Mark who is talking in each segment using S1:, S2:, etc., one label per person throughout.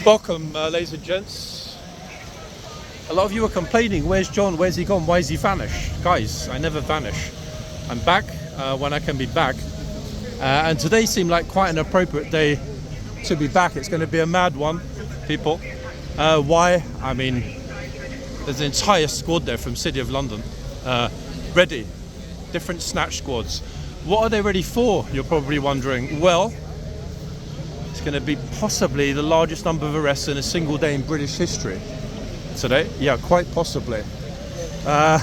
S1: Welcome, ladies and gents. A lot of you are complaining, where's John, where's he gone, why is he vanished? Guys, I never vanish. I'm back when I can be back. And today seemed like quite an appropriate day to be back. It's going to be a mad one, people. Why? I mean, there's an entire squad there from City of London. Ready. Different snatch squads. What are they ready for, you're probably wondering? Well, it's going to be possibly the largest number of arrests in a single day in British history today. Yeah, quite possibly. I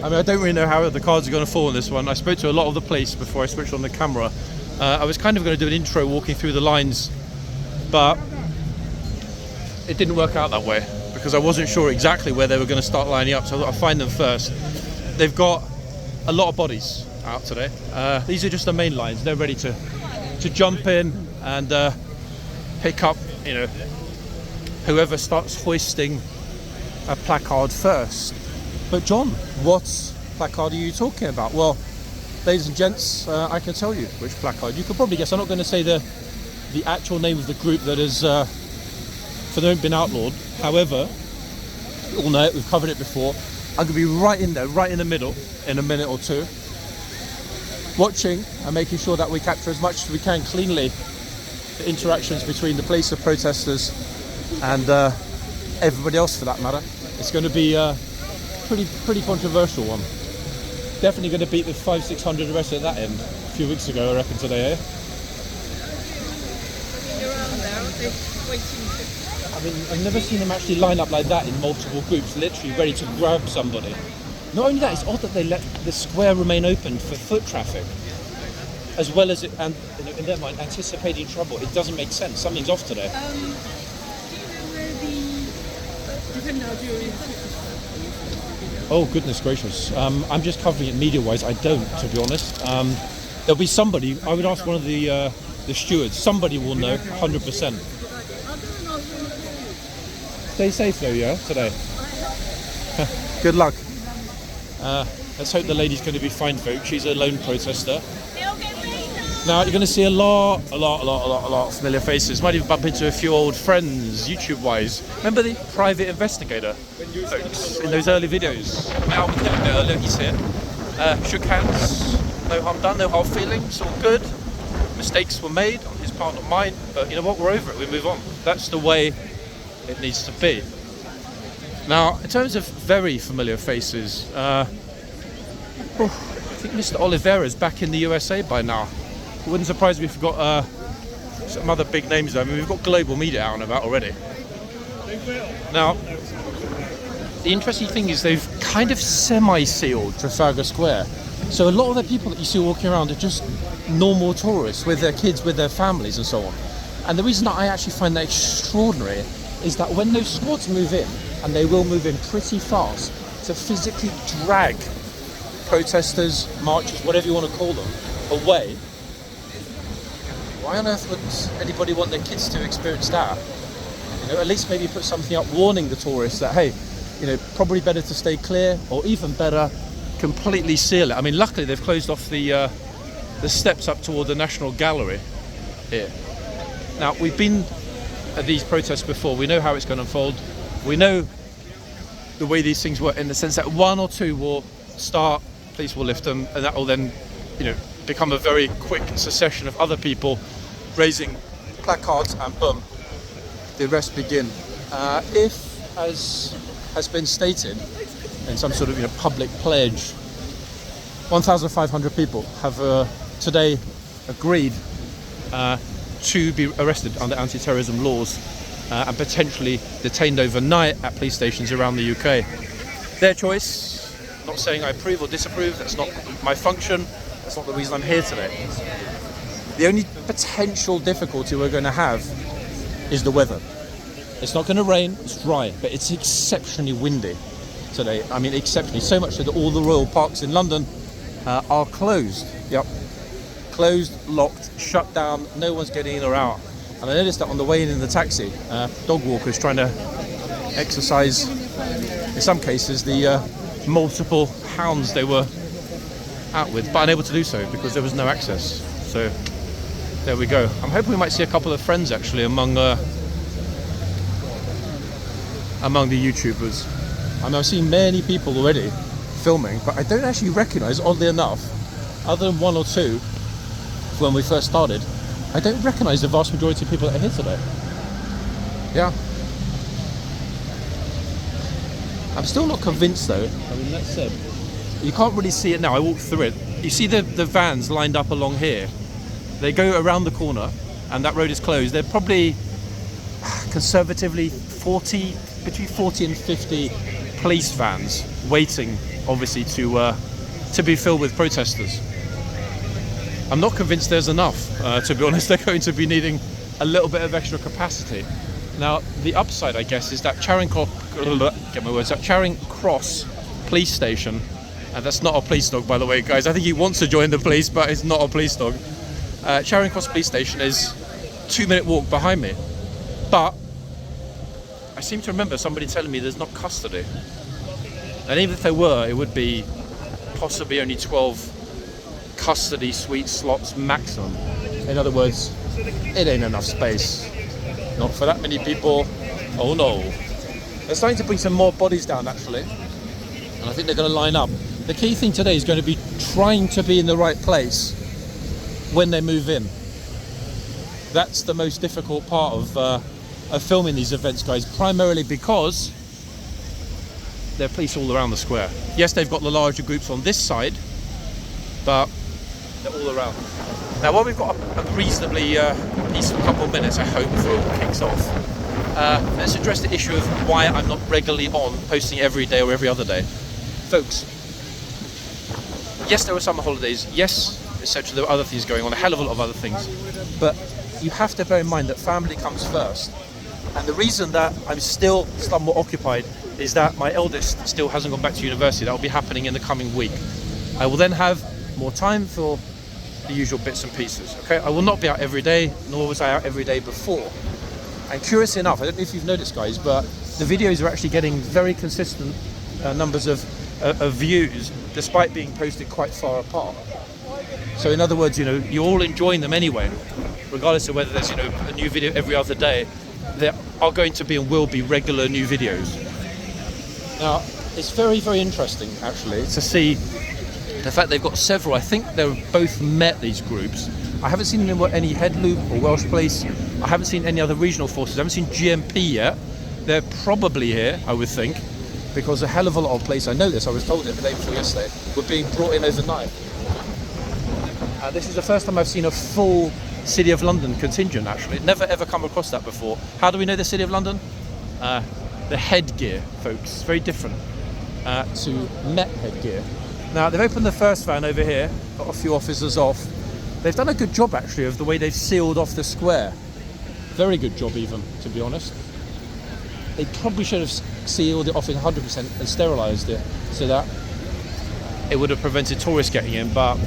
S1: mean, I don't really know how the cards are going to fall on this one. I spoke to a lot of the police before I switched on the camera. I was kind of going to do an intro walking through the lines, but it didn't work out that way because I wasn't sure exactly where they were going to start lining up, so I thought I'd find them first. They've got a lot of bodies out today. These are just the main lines. They're ready to jump in and pick up, you know, whoever starts hoisting a placard first. But John, what placard are you talking about? Well, ladies and gents, I can tell you which placard. You could probably guess. I'm not going to say the actual name of the group that has for them been outlawed. However, you all know it. We've covered it before. I'm going to be right in there, right in the middle, in a minute or two, watching and making sure that we capture as much as we can cleanly the interactions between the police, the protesters, and everybody else for that matter. It's going to be a pretty controversial one. Definitely going to beat the 500-600 arrests at that end a few weeks ago, I reckon, today, eh? I mean, I've never seen them actually line up like that in multiple groups, literally ready to grab somebody. Not only that, it's odd that they let the square remain open for foot traffic, as well as, and in their mind, anticipating trouble. It doesn't make sense. Something's off today. Oh, goodness gracious. I'm just covering it media-wise. I don't, to be honest. There'll be somebody, I would ask one of the stewards. Somebody will know, 100%. Stay safe though, yeah, today. Good luck. Let's hope the lady's going to be fine, folks. She's a lone protester. Now you're going to see a lot of familiar faces. Might even bump into a few old friends, YouTube-wise. Remember the private investigator, folks, in those early videos? Now we never met earlier. He's here. Shook hands. No harm done. No hard feelings. All good. Mistakes were made on his part, not mine. But you know what? We're over it. We move on. That's the way it needs to be. Now, in terms of very familiar faces, I think Mr. Oliveira's back in the USA by now. It wouldn't surprise me if we've got some other big names though. I mean, we've got global media out and about already. Now, the interesting thing is they've kind of semi-sealed Trafalgar Square. So a lot of the people that you see walking around are just normal tourists with their kids, with their families and so on. And the reason that I actually find that extraordinary is that when those squads move in, and they will move in pretty fast, to physically drag protesters, marchers, whatever you want to call them, away, why on earth would anybody want their kids to experience that? You know, at least maybe put something up warning the tourists that, hey, you know, probably better to stay clear, or even better, completely seal it. I mean, luckily they've closed off the steps up toward the National Gallery here. Now, we've been at these protests before. We know how it's going to unfold. We know the way these things work in the sense that one or two will start, police will lift them, and that will then, you know, become a very quick succession of other people raising placards, and boom, the arrests begin. If, as has been stated in some sort of, you know, public pledge, 1,500 people have today agreed to be arrested under anti-terrorism laws and potentially detained overnight at police stations around the UK. Their choice. Not saying I approve or disapprove. That's not my function. That's not the reason I'm here today. The only potential difficulty we're going to have is the weather. It's not going to rain. It's dry, but it's exceptionally windy today. I mean, exceptionally. So much so that all the royal parks in London are closed. Yep. Closed, locked, shut down, no one's getting in or out. And I noticed that on the way in the taxi, dog walkers trying to exercise, in some cases, the multiple hounds they were out with, but unable to do so because there was no access. So there we go. I'm hoping we might see a couple of friends actually among among the YouTubers. I mean, I've seen many people already filming, but I don't actually recognise, oddly enough, other than one or two when we first started, I don't recognise the vast majority of people that are here today. Yeah. I'm still not convinced though. I mean, that said, you can't really see it now. I walked through it. You see the vans lined up along here. They go around the corner and that road is closed. They're probably conservatively between 40 and 50 police vans waiting, obviously, to be filled with protesters. I'm not convinced there's enough, to be honest. They're going to be needing a little bit of extra capacity. Now, the upside, I guess, is that Charing Cross police station, and that's not a police dog, by the way, guys. I think he wants to join the police, but it's not a police dog. Charing Cross police station is a 2-minute walk behind me, but I seem to remember somebody telling me there's not custody. And even if there were, it would be possibly only 12 custody suite slots maximum. In other words, it ain't enough space. Not for that many people. Oh no. They're starting to bring some more bodies down actually. And I think they're going to line up. The key thing today is going to be trying to be in the right place when they move in. That's the most difficult part of filming these events, guys, primarily because there are police all around the square. Yes, they've got the larger groups on this side, but they're all around. Now, while we've got a reasonably peaceful couple of minutes, I hope, before it all kicks off, let's address the issue of why I'm not regularly on posting every day or every other day. Folks, yes, there were summer holidays, yes, etc. There were other things going on, a hell of a lot of other things, but you have to bear in mind that family comes first. And the reason that I'm still somewhat occupied is that my eldest still hasn't gone back to university. That will be happening in the coming week. I will then have more time for the usual bits and pieces. Okay, I will not be out every day, nor was I out every day before. And curious enough, I don't know if you've noticed, guys, but the videos are actually getting very consistent numbers of views, despite being posted quite far apart. So in other words, you know, you're all enjoying them anyway, regardless of whether there's, you know, a new video every other day. There are going to be and will be regular new videos. Now, it's very, very interesting actually to see the fact they've got several. I think they're both met, these groups. I haven't seen any Headloop or Welsh Police. I haven't seen any other regional forces. I haven't seen GMP yet. They're probably here, I would think, because a hell of a lot of police, I know this, I was told it the day before yesterday, were being brought in overnight. And this is the first time I've seen a full City of London contingent, actually. Never ever come across that before. How do we know the City of London? The headgear, folks. It's very different to Met headgear. Now, they've opened the first van over here, got a few officers off. They've done a good job, actually, of the way they've sealed off the square. Very good job, even, to be honest. They probably should have sealed it off in 100% and sterilised it so that it would have prevented tourists getting in, but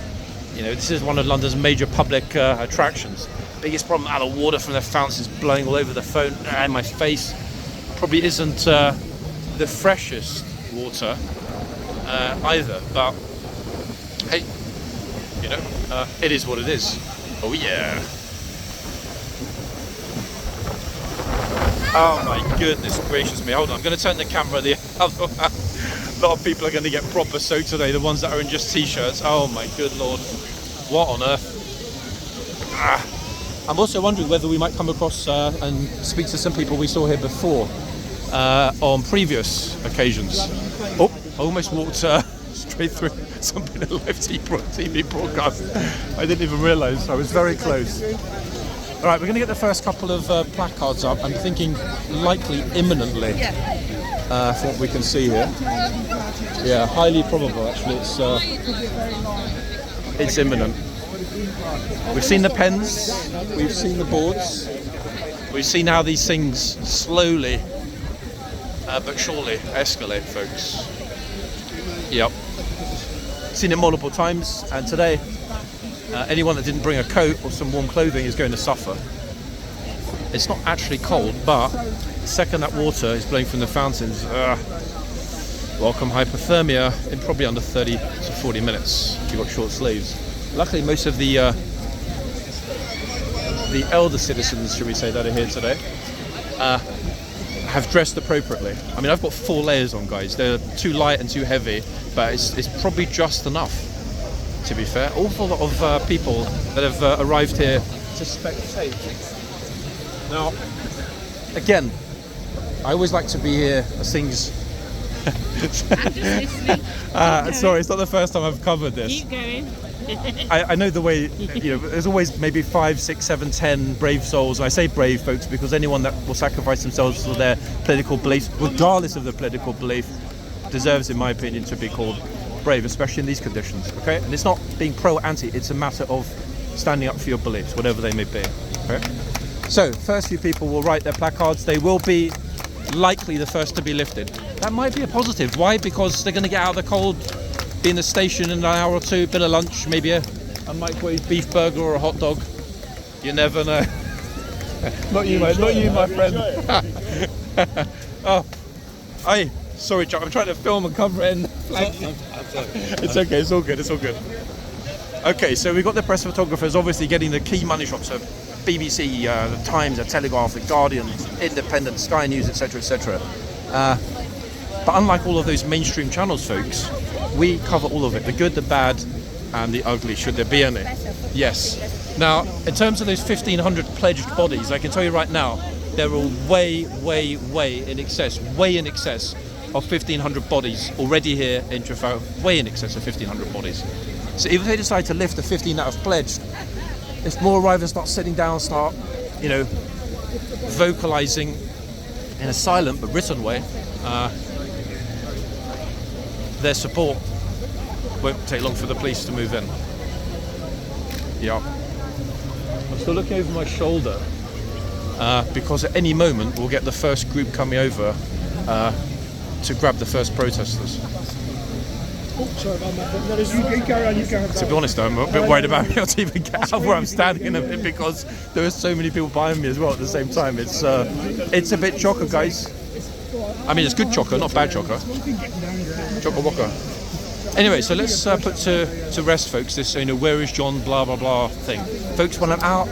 S1: you know, this is one of London's major public attractions. Biggest problem out of water from the fountains is blowing all over the phone and my face. Probably isn't the freshest water either, but hey, you know, it is what it is. Oh yeah. Oh my goodness gracious me. Hold on, I'm going to turn the camera the other way. A lot of people are going to get proper soaked today, the ones that are in just t-shirts. Oh my good lord. What on earth? I'm also wondering whether we might come across and speak to some people we saw here before on previous occasions. Oh, I almost walked straight through something in a live TV broadcast. I didn't even realise. I was very close. All right, we're going to get the first couple of placards up. I'm thinking likely imminently, from what we can see here. Yeah, highly probable actually. It's imminent. We've seen the pens, we've seen the boards, we've seen how these things slowly but surely escalate, folks. Yep. Seen it multiple times, and today anyone that didn't bring a coat or some warm clothing is going to suffer. It's not actually cold, but the second that water is blowing from the fountains, welcome hypothermia in probably under 30 to 40 minutes if you've got short sleeves. Luckily, most of the elder citizens, should we say, that are here today have dressed appropriately. I mean, I've got 4 layers on, guys. They're too light and too heavy, but it's probably just enough, to be fair. Awful lot of people that have arrived here to spectate. Now, again, I always like to be here as things...
S2: I'm just listening.
S1: Sorry, it's not the first time I've covered this.
S2: Keep going.
S1: I know the way, there's always maybe 5, 6, 7, 10 brave souls. And I say brave, folks, because anyone that will sacrifice themselves for their political beliefs, regardless of the political belief, deserves, in my opinion, to be called brave, especially in these conditions, okay? And it's not being pro or anti, it's a matter of standing up for your beliefs, whatever they may be, okay? So, first few people will write their placards. They will be likely the first to be lifted. That might be a positive. Why? Because they're going to get out of the cold, be in the station in an hour or two, bit of lunch, maybe a microwave beef burger or a hot dog. You never know. Not you, my friend. Oh, sorry, Chuck. I'm trying to film and cover it. It's okay. It's all good. It's all good. Okay, so we've got the press photographers obviously getting the key money shots. So BBC, the Times, the Telegraph, the Guardian, Independent, Sky News, etc., etc. But unlike all of those mainstream channels, folks, we cover all of it, the good, the bad, and the ugly, should there be any. Yes. Now, in terms of those 1,500 pledged bodies, I can tell you right now, they're all way in excess of 1,500 bodies already here in Trafalgar, way in excess of 1,500 bodies. So if they decide to lift the 15 that have pledged, if more arrive and start sitting down, start, vocalising in a silent but written way, their support won't take long for the police to move in. Yeah. I'm still looking over my shoulder because at any moment we'll get the first group coming over to grab the first protesters. To be honest, I'm a bit worried about being able to even get out where I'm standing in a bit because there are so many people behind me as well at the same time. It's a bit chocker, guys. I mean, it's good chocker, not bad chocker. Chocker waka. Anyway, so let's put to rest, folks, this, where is John, blah, blah, blah thing. Folks, when I'm out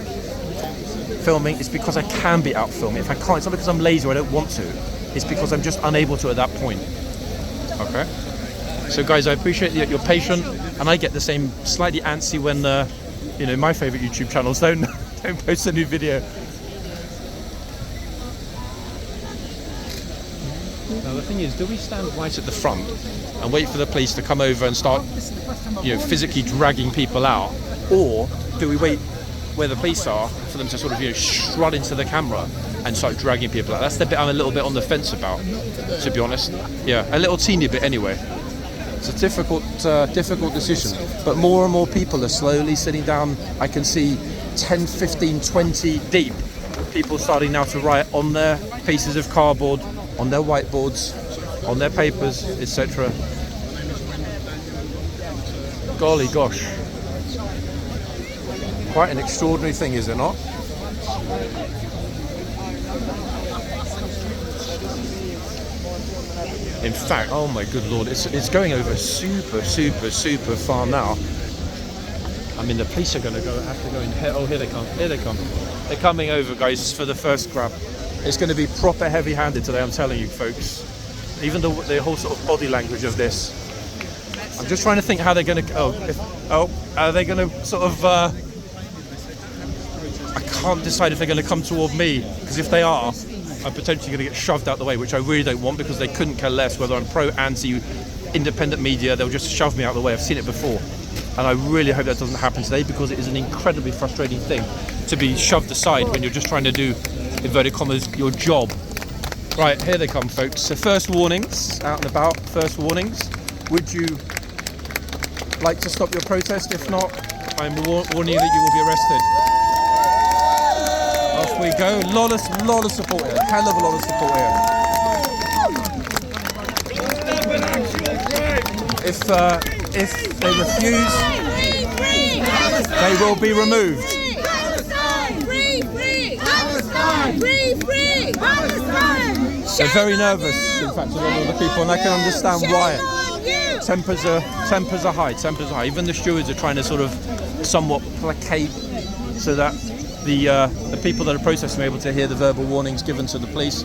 S1: filming, it's because I can be out filming. If I can't, it's not because I'm lazy or I don't want to. It's because I'm just unable to at that point. Okay? So, guys, I appreciate that you're patient, and I get the same slightly antsy when, my favourite YouTube channels don't post a new video. Now the thing is, do we stand right at the front and wait for the police to come over and start, physically dragging people out, or do we wait where the police are for them to sort of, strut into the camera and start dragging people out? That's the bit I'm a little bit on the fence about, to be honest. Yeah, a little teeny bit anyway. It's a difficult decision, but more and more people are slowly sitting down. I can see 10, 15, 20 deep people starting now to write on their pieces of cardboard, on their whiteboards, on their papers, etc. Golly gosh. Quite an extraordinary thing, is it not? In fact, oh my good lord, it's going over super far now. I mean, the police are going to have to go in here. Oh, here they come. They're coming over, guys, for the first grab. It's going to be proper heavy-handed today, I'm telling you, folks. Even the whole sort of body language of this. I'm just trying to think how they're going to... are they going to sort of... I can't decide if they're going to come toward me, because if they are, I'm potentially going to get shoved out the way, which I really don't want, because they couldn't care less whether I'm pro, anti, independent media. They'll just shove me out of the way. I've seen it before. And I really hope that doesn't happen today, because it is an incredibly frustrating thing to be shoved aside when you're just trying to do, inverted commas, your job. Right, here they come, folks. So first warnings, out and about, first warnings. Would you like to stop your protest? If not, I'm warning you that you will be arrested. Off we go. Lot of support here. Hell of a lot of support here. If they refuse, they will be removed. They're very nervous, in fact, a lot of the people, and I can understand why. Tempers are high. Even the stewards are trying to sort of somewhat placate so that the people that are protesting are able to hear the verbal warnings given to the police,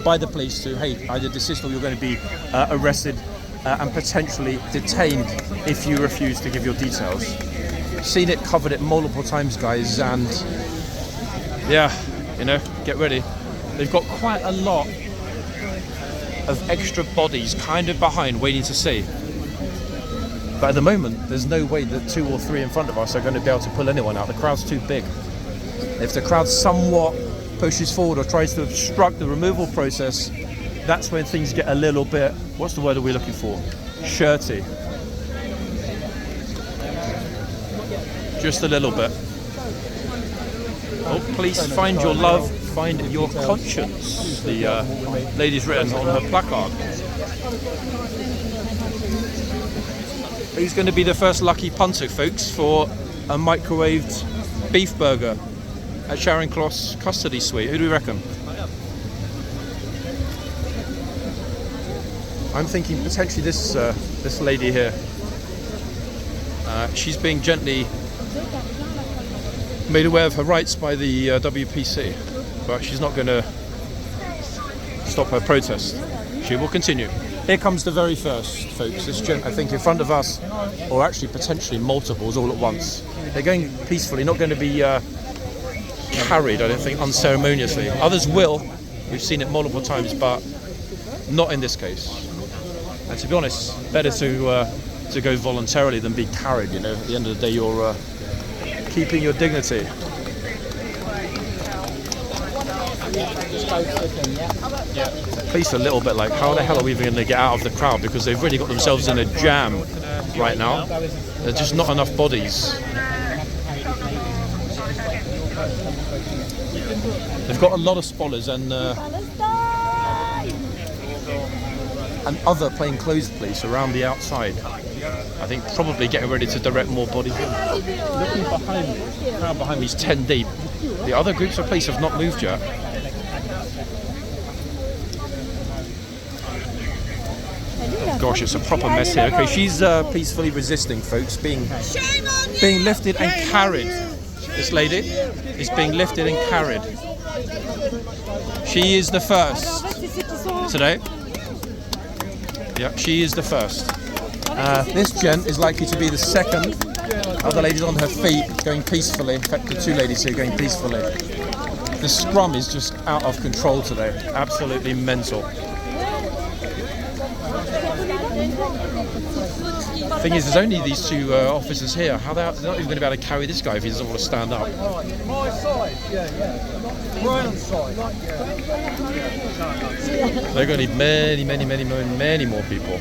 S1: by the police to, hey, either desist or you're going to be arrested and potentially detained if you refuse to give your details. Seen it, covered it multiple times, guys, and yeah, you know, get ready. They've got quite a lot of extra bodies kind of behind waiting to see. But at the moment, there's no way that 2 or 3 in front of us are going to be able to pull anyone out. The crowd's too big. If the crowd somewhat pushes forward or tries to obstruct the removal process, that's when things get a little bit, what's the word are we looking for? Shirty. Just a little bit. Oh, please find your love, find your conscience. The lady's written on her placard. Who's going to be the first lucky punter, folks, for a microwaved beef burger at Charing Cross Custody Suite? Who do we reckon? I'm thinking potentially this lady here. She's being gently made aware of her rights by the WPC, but she's not going to stop her protest. She will continue. Here comes the very first, folks. This gent, I think, in front of us, or actually potentially multiples all at once. They're going peacefully, not going to be carried, I don't think, unceremoniously. Others will. We've seen it multiple times, but not in this case. And to be honest, better to go voluntarily than be carried. You know, at the end of the day, you're keeping your dignity. Police are a little bit like, how the hell are we even going to get out of the crowd? Because they've really got themselves in a jam right now. There's just not enough bodies. They've got a lot of spotters and other plainclothes police around the outside. I think probably getting ready to direct more bodies in. Looking behind me, the crowd behind me is 10 deep. The other groups of police have not moved yet. Oh gosh, it's a proper mess here. Okay, she's peacefully resisting, folks, being lifted and carried. This lady is being lifted and carried. She is the first today. Yeah, she is the first. This gent is likely to be the second. Other ladies on her feet going peacefully. In fact, the 2 ladies here going peacefully. The scrum is just out of control today. Absolutely mental. Thing is, there's only these 2 officers here. How they're not even going to be able to carry this guy if he doesn't want to stand up.
S3: My side, yeah. Brian's side.
S1: They're going to need many more people.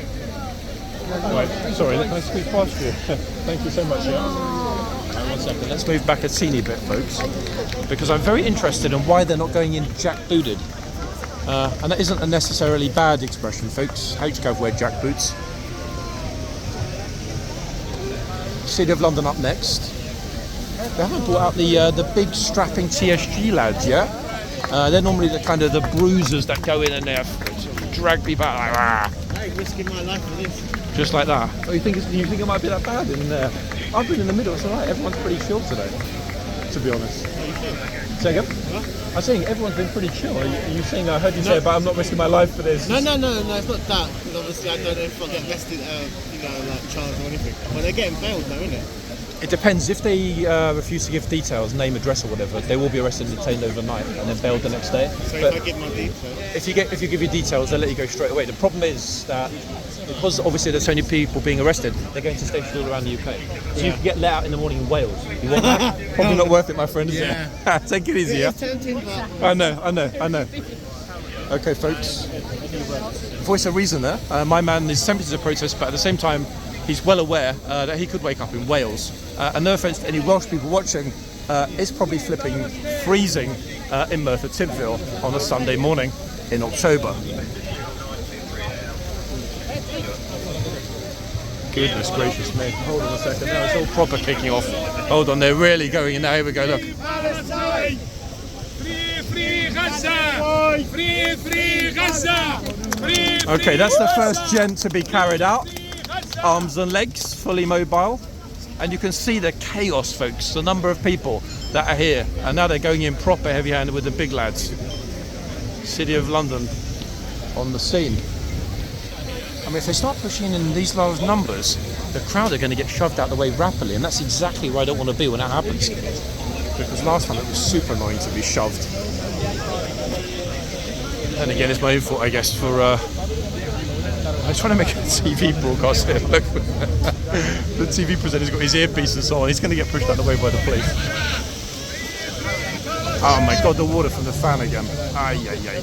S1: Right, sorry, can I squeeze past you? Thank you so much, yeah. Right, 1 second, let's move back a teeny bit, folks, because I'm very interested in why they're not going in jack-booted. And that isn't a necessarily bad expression, folks. HCAV wear jack boots. City of London up next. They haven't brought out the big strapping TSG lads yet. They're normally the kind of the bruisers that go in and they drag people out like, ah.
S3: Hey, risking my life for this.
S1: Just like that. Oh, you think it might be that bad in there? I've been in the middle, it's alright. Everyone's pretty chill today, to be honest. Say again? What? I'm saying everyone's been pretty chill. Are you saying, I heard you say about I'm not risking my life for this?
S3: No, it's not that. Because obviously I don't know if I get arrested, like charged or anything. Well, they're getting bailed though, isn't it?
S1: It depends. If they refuse to give details, name, address or whatever, they will be arrested and detained overnight and then bailed the next day.
S3: So
S1: but
S3: if I give my details?
S1: If you give your details, they'll let you go straight away. The problem is that because obviously there's so many people being arrested, they're going to stations all around the UK. So you can get let out in the morning in Wales. You want that? Probably not worth it, my friend, is it? Take it easy, yeah? I know. Okay, folks. Voice of reason there. My man is tempted to protest, but at the same time, he's well aware that he could wake up in Wales. And no offence to any Welsh people watching, it's probably flipping freezing in Merthyr Tydfil on a Sunday morning in October. Goodness gracious me. Hold on a second. Now it's all proper kicking off. Hold on, they're really going in now. Here we go, look.
S4: Free Gaza! Free Gaza!
S1: Okay, that's the first gent to be carried out. Arms and legs, fully mobile. And you can see the chaos, folks, the number of people that are here. And now they're going in proper heavy-handed with the big lads. City of London on the scene. I mean, if they start pushing in these large numbers, the crowd are going to get shoved out the way rapidly, and that's exactly where I don't want to be when that happens. Because last time it was super annoying to be shoved. And again, it's my own fault, I guess, for... I was trying to make a TV broadcast here. Look, the TV presenter's got his earpieces on. He's going to get pushed out the way by the police. Oh my God, the water from the fan again. Ay, ay, ay.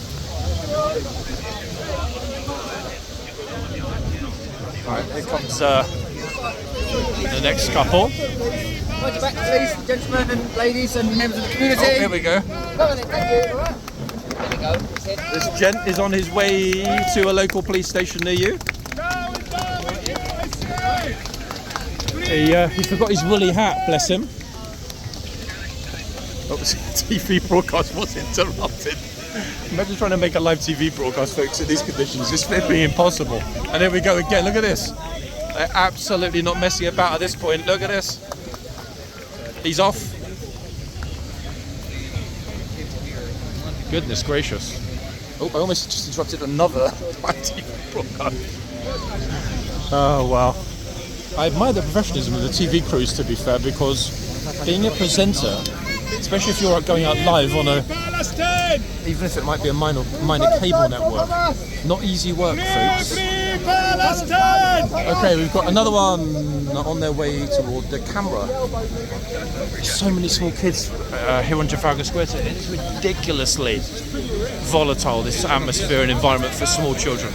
S1: Alright, here comes the next couple.
S5: Watch your back, please, gentlemen and ladies and members of the community.
S1: Oh, here we go.
S5: Go on then, thank you. All right. There we go.
S1: This gent is on his way to a local police station near you. He forgot his woolly hat, bless him. Oh, the TV broadcast was interrupted. Imagine trying to make a live TV broadcast, folks, in these conditions. It's flipping impossible. And there we go again. Look at this. They're absolutely not messing about at this point. Look at this. He's off. Goodness gracious. Oh, I almost just interrupted another TV broadcast. Oh, wow. I admire the professionalism of the TV crews, to be fair, because being a presenter, especially if you're going out live on a, even if it might be a minor cable network, not easy work, folks. Okay, we've got another one on their way toward the camera. So many small kids here on Trafalgar Square today. It's ridiculously volatile, this atmosphere and environment for small children.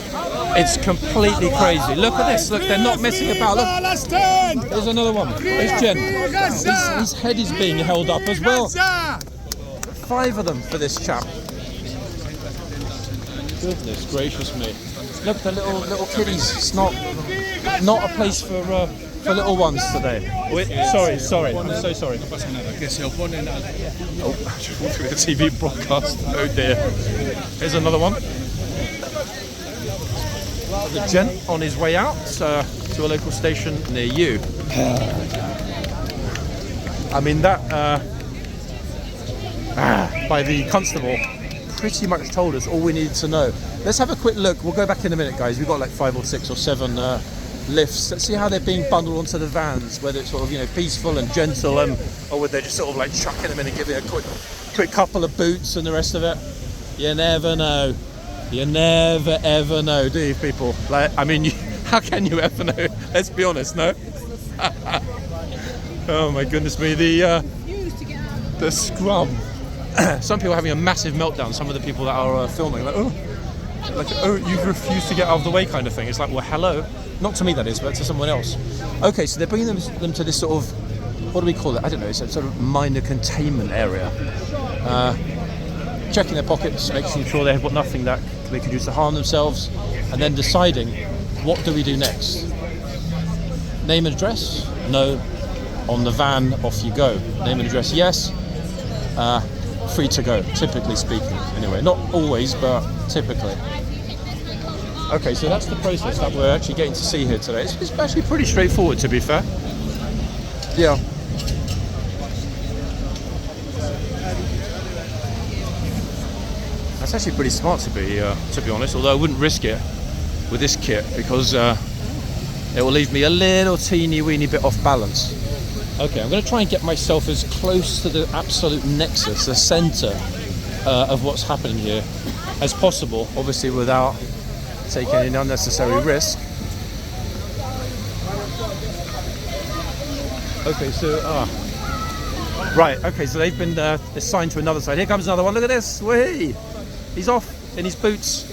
S1: It's completely crazy. Look at this. Look, they're not messing about. Look, there's another one. There's Jen. His head is being held up as well. 5 of them for this chap. Goodness gracious me. Look, the little kiddies. It's not a place for little ones today. Wait, sorry. I'm so sorry. Oh, I just walked through the TV broadcast. Oh dear. Here's another one. The gent on his way out to a local station near you. I mean, that by the constable pretty much told us all we needed to know. Let's have a quick look. We'll go back in a minute, guys. We've got like 5 or 6 or 7 lifts. Let's see how they're being bundled onto the vans, whether it's sort of, you know, peaceful and gentle, or whether they're just sort of like chucking them in and giving a quick couple of boots and the rest of it. You never know. You never ever know, do you, people? Like, I mean, how can you ever know? Let's be honest, no? Oh my goodness me, the scrum. Some people are having a massive meltdown. Some of the people that are filming, like, oh, you've refused to get out of the way, kind of thing. It's like, well, hello, not to me that is, but to someone else. Okay, so they're bringing them to this sort of, what do we call it? I don't know. It's a sort of minor containment area. Checking their pockets, making sure they've got nothing that they could use to harm themselves, and then deciding, what do we do next? Name and address? No. On the van, off you go. Name and address? Yes. Free to go, typically speaking. Anyway, not always, but typically. Okay, so that's the process that we're actually getting to see here today. It's actually pretty straightforward, to be fair. Yeah. That's actually pretty smart to be honest, although I wouldn't risk it with this kit because it will leave me a little teeny weeny bit off balance. Okay, I'm going to try and get myself as close to the absolute nexus, the centre of what's happening here as possible, obviously without taking any unnecessary risk. Okay, so right, okay, so they've been assigned to another side. Here comes another one, look at this, whee! He's off in his boots.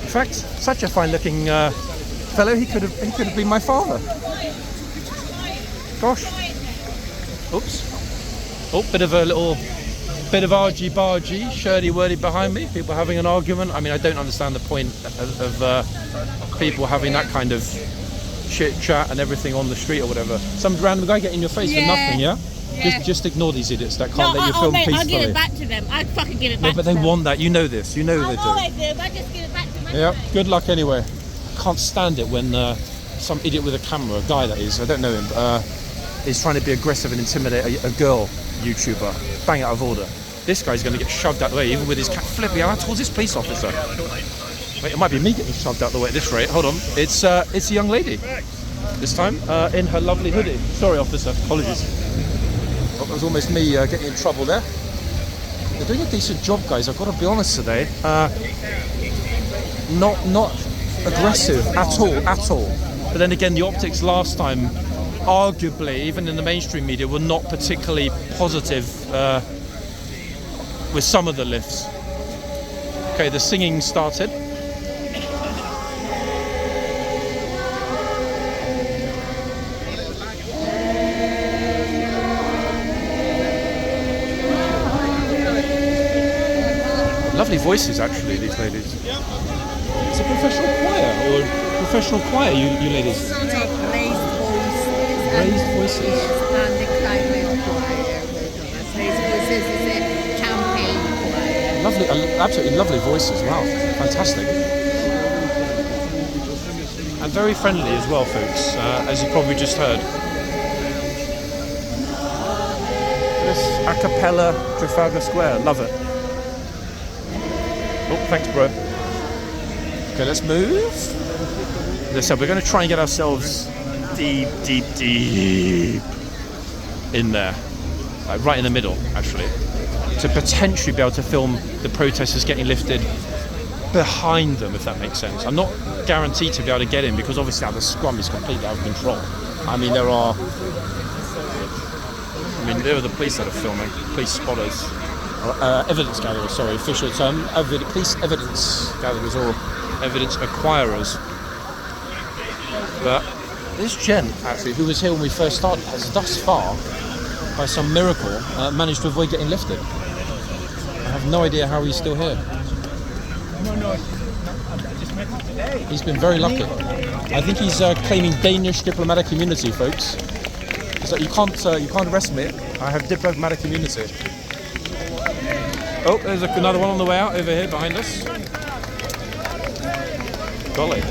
S1: In fact, such a fine-looking fellow. He could have been my father. Gosh. Oops. Oh, bit of argy-bargy, shirty-wordy behind me. People having an argument. I mean, I don't understand the point of people having that kind of chit-chat and everything on the street or whatever. Some random guy getting in your face for nothing, yeah? Just ignore these idiots that can't let you film peacefully.
S2: I'll give it back to them. I'd fucking give it back to them.
S1: No, but they want that. You know this. You know they do.
S2: I know I do. I just give it back to them.
S1: Yeah. Good luck anyway. Can't stand it when some idiot with a camera, a guy that is, I don't know him, is trying to be aggressive and intimidate a girl YouTuber. Bang, out of order. This guy's going to get shoved out the way, even with his cat flipping out towards this police officer. Wait, it might be me getting shoved out the way at this rate. Hold on. It's a young lady. This time, in her lovely hoodie. Sorry, officer. Apologies. Oh, that was almost me getting in trouble there. They're doing a decent job, guys. I've got to be honest today. Not aggressive at all. But then again, the optics last time, arguably, even in the mainstream media, were not particularly positive with some of the lifts. Okay, the singing started. Lovely voices, actually, these ladies. It's a professional choir, or professional choir, you ladies.
S6: Sort of raised voices.
S1: Raised voices.
S6: And the climate choir. Raised voices is a campaign choir.
S1: Lovely, absolutely lovely voices. Wow, fantastic. And very friendly as well, folks, as you probably just heard. This a cappella Trafalgar Square, love it. Oh, thanks, bro. Okay, let's move. As I said, we're going to try and get ourselves deep in there, like right in the middle, actually, to potentially be able to film the protesters getting lifted behind them, if that makes sense. I'm not guaranteed to be able to get in because obviously the scrum is completely out of control. I mean, there are the police that are filming, police spotters. Evidence gatherers, sorry, official term, police evidence gatherers or evidence acquirers. But this gent, actually, who was here when we first started, has thus far, by some miracle, managed to avoid getting lifted. I have no idea how he's still here. He's been very lucky. I think he's claiming Danish diplomatic immunity, folks. It's like, you can't arrest me. I have diplomatic immunity. Oh, there's another one on the way out over here behind us. Golly.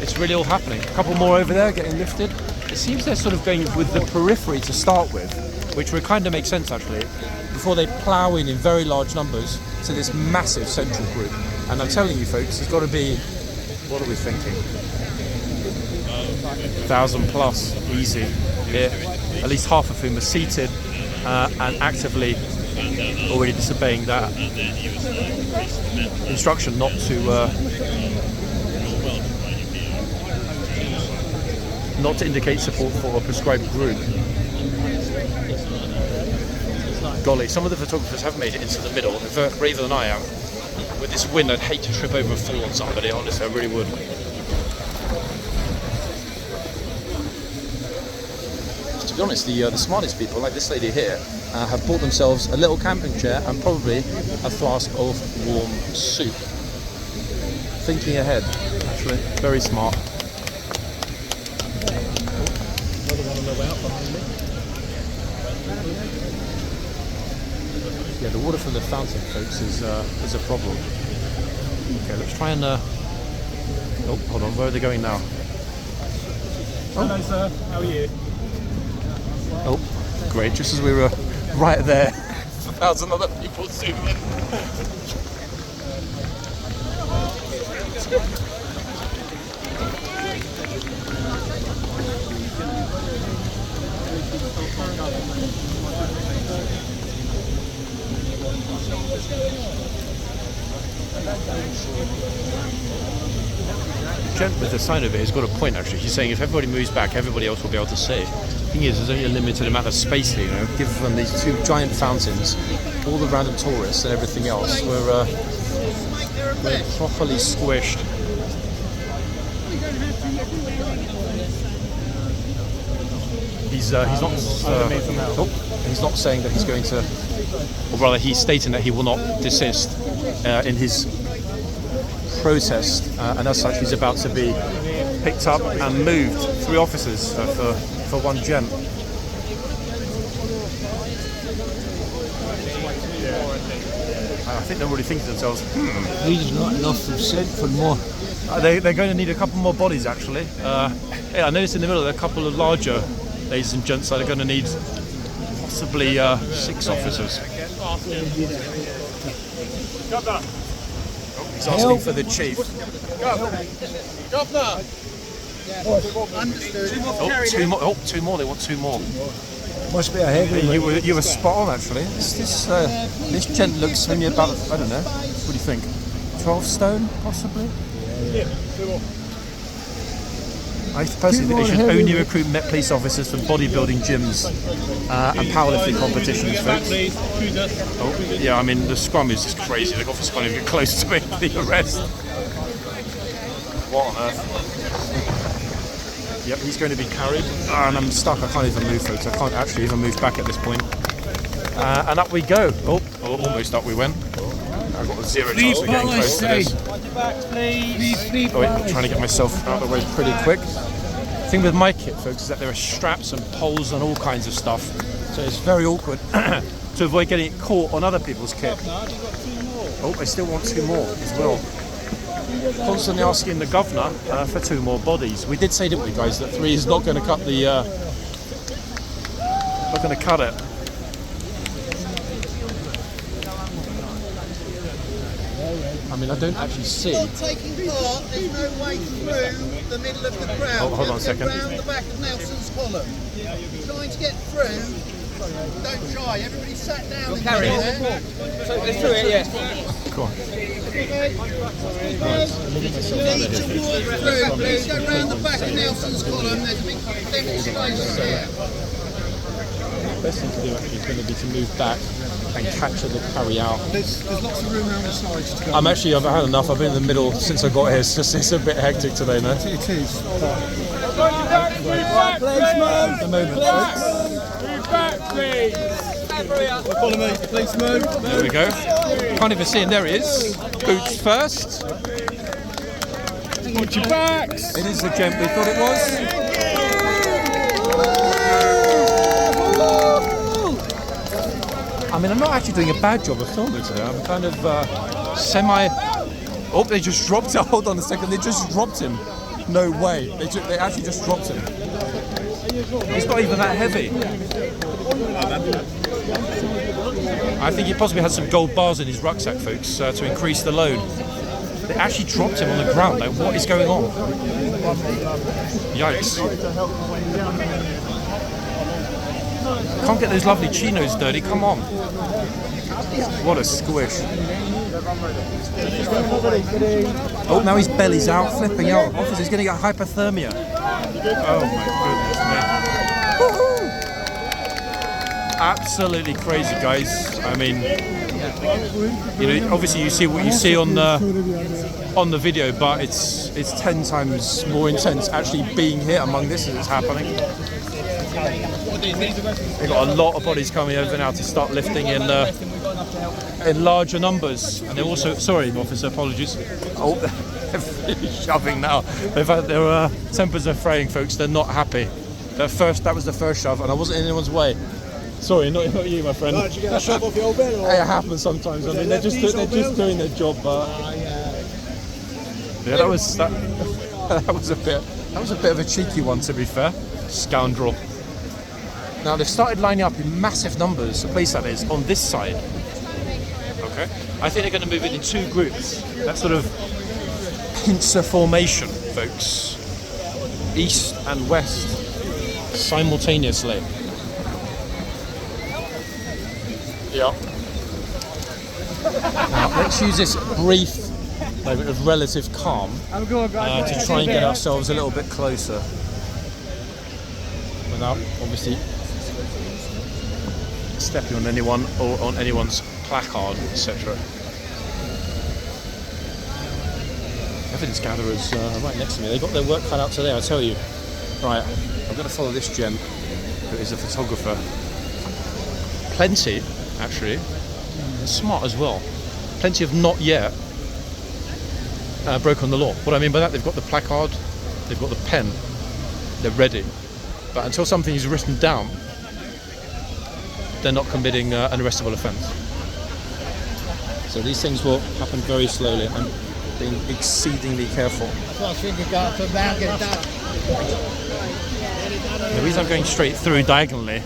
S1: It's really all happening. A couple more over there getting lifted. It seems they're sort of going with the periphery to start with, which would kind of make sense actually, before they plough in very large numbers to this massive central group. And I'm telling you folks, it's got to be, what are we thinking? 1,000 plus, easy here. At least half of whom are seated and actively already disobeying that instruction not to indicate support for a prescribed group. Golly, some of the photographers have made it into the middle. They're braver than I am. With this wind, I'd hate to trip over and fall on somebody, honestly, I really would. To be honest, the smartest people, like this lady here, have bought themselves a little camping chair and probably a flask of warm soup. Thinking ahead, actually, very smart. Another one on the way out behind me. Yeah, the water from the fountain, folks, is a problem. Okay, let's try and. Oh, hold on, where are they going now?
S4: Oh. Hello, sir. How are you?
S1: Oh, great! Just as we were right there, 1,000 other people zoom in. The gent with the sign over here has got a point actually. He's saying if everybody moves back, everybody else will be able to see. The thing is, there's only a limited amount of space here, you know. Give them these two giant fountains, all the random tourists and everything else. We're properly squished. He's not saying that he's going to, or rather he's stating that he will not desist in his protest, and as such he's about to be picked up and moved. 3 officers for one gent. I think they're already thinking to themselves,
S5: He's not enough of sent for more.
S1: They're going to need a couple more bodies actually. Yeah, I noticed in the middle there are a couple of larger ladies and gents that are going to need possibly 6 officers. He's asking for the chief.
S3: Governor!
S5: Understood.
S1: Oh, 2 more. Oh, 2 more. They want 2 more.
S7: Must be a heavy.
S1: You were spot on actually. This gent looks maybe about, I don't know. What do you think? 12 stone possibly?
S4: Yeah, 2 more.
S1: I personally think they should only recruit Met police officers for bodybuilding gyms and powerlifting competitions, folks. Oh, yeah, I mean, the scrum is just crazy. The officers can't even get close to making the arrest. What on earth? Yep, he's going to be carried. And I'm stuck. I can't even move, folks. I can't actually even move back at this point. And up we go. Oh, almost up we went. I've got a 0 chance of getting close to this. Oh wait, I'm trying to get myself out of the way pretty quick. The thing with my kit, folks, is that there are straps and poles and all kinds of stuff. So it's very awkward to avoid getting it caught on other people's kit. Oh, I still want 2 more as well. Constantly asking the governor for 2 more bodies. We did say, didn't we, guys, that 3 is not going to cut the... not going to cut it. I mean, I don't actually see.
S5: Not taking part, there's no way through the middle of the crowd.
S1: Oh, hold on a second.
S5: Round the back of Nelson's column. Trying to get through. Don't try. Everybody sat down. And carry it.
S7: So let's do it, yeah.
S1: Go on.
S5: Need to walk through. Please go round the back of Nelson's column. There's a big space there.
S1: The best thing to do actually is going to be to move back and capture the carry out.
S7: There's lots of room around the sides to go.
S1: I've had enough. I've been in the middle since I got here. It's a bit hectic today, no?
S7: It is. Follow me, please move.
S1: There we go. Can't even see him. There he is. Boots first.
S4: Watch your backs.
S1: It is the gent we thought it was. I mean, I'm not actually doing a bad job of filming today. I'm kind of semi... Oh, they just dropped it. Hold on a second. They just dropped him. No way. They actually just dropped him. He's not even that heavy. I think he possibly had some gold bars in his rucksack, folks, to increase the load. They actually dropped him on the ground. Like, what is going on? Yikes. Can't get those lovely chinos dirty, come on. What a squish. Oh, now his belly's out, flipping out. Officer's going to get hypothermia. Oh my goodness me. Absolutely crazy, guys. I mean, you know, obviously you see what you see on the video, but it's 10 times more intense actually being here among this as it's happening. They've got a lot of bodies coming over now to start lifting in larger numbers, and they're also, sorry officer, apologies. Oh, they're really shoving now. Their tempers are fraying, folks. They're not happy. That was the first shove, and I wasn't in anyone's way. Sorry, not you, my friend.
S7: Did you get a shove off your bed?
S1: It happens sometimes. I mean, they're just doing their job, but yeah, that was a bit of a cheeky one, to be fair. Scoundrel. Now they've started lining up in massive numbers, the police that is, on this side. Okay, I think they're going to move it in 2 groups. That sort of pincer formation, folks. East and west simultaneously. Yeah. Now, let's use this brief moment of relative calm to try and get ourselves a little bit closer. Without, obviously, stepping on anyone or on anyone's placard, etc. Evidence gatherers right next to me. They've got their work cut out today, I tell you. Right, I'm going to follow this gent, who is a photographer. Plenty, actually, and smart as well. Plenty of not yet broken the law. What I mean by that, they've got the placard, they've got the pen, they're ready. But until something is written down, they're not committing an arrestable offence. So these things will happen very slowly. I'm being exceedingly careful.
S5: That's what you got to back it up.
S1: The reason I'm going straight through diagonally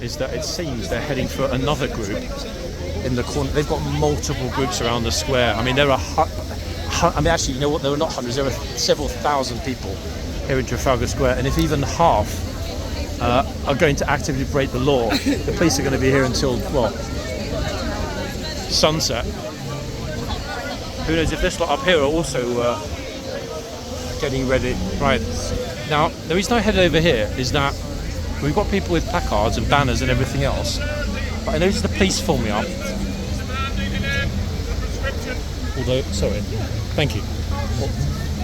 S1: is that it seems they're heading for another group in the corner. They've got multiple groups around the square. I mean, there are actually, you know what, there are not hundreds, there are several thousand people here in Trafalgar Square, and if even half are going to actively break the law, the police are going to be here until, well, sunset. Who knows if this lot up here are also getting ready. Right, now the reason I headed over here is that we've got people with placards and banners and everything else, but I noticed the police pull me up. Although, sorry, thank you.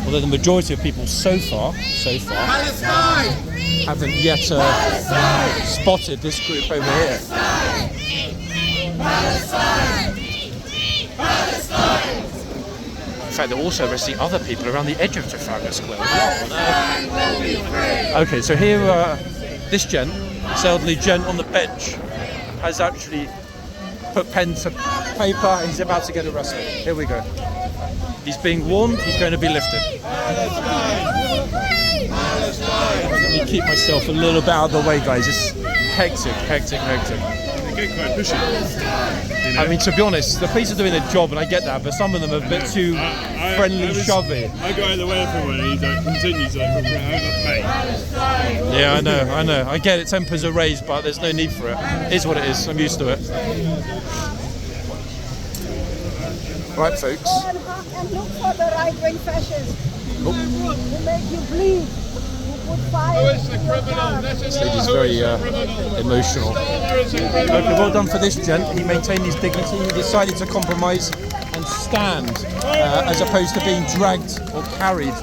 S1: Although the majority of people so far haven't yet spotted this group over here. In fact, they're also arresting other people around the edge of Trafalgar Square. Okay, so here, this gent, this elderly gent on the bench, has actually put pen to paper and he's about to get arrested. Here we go. He's being warned, he's going to be lifted. Let me keep myself a little bit out of the way, guys. It's hectic.
S4: They get quite pushy. You know?
S1: I mean, to be honest, the police are doing their job and I get that, but some of them are a bit too friendly, shovey.
S4: I go out of the way for one and he's like, continues like, mate.
S1: Yeah, I know. I get it, tempers are raised, but there's no need for it. It is what it is, I'm used to it. Right, folks.
S8: And look for the right-wing fascists who make you bleed, who put fire in your car.
S1: This lady's very emotional. Okay, well done for this gent. He maintained his dignity. He decided to compromise and stand as opposed to being dragged or carried.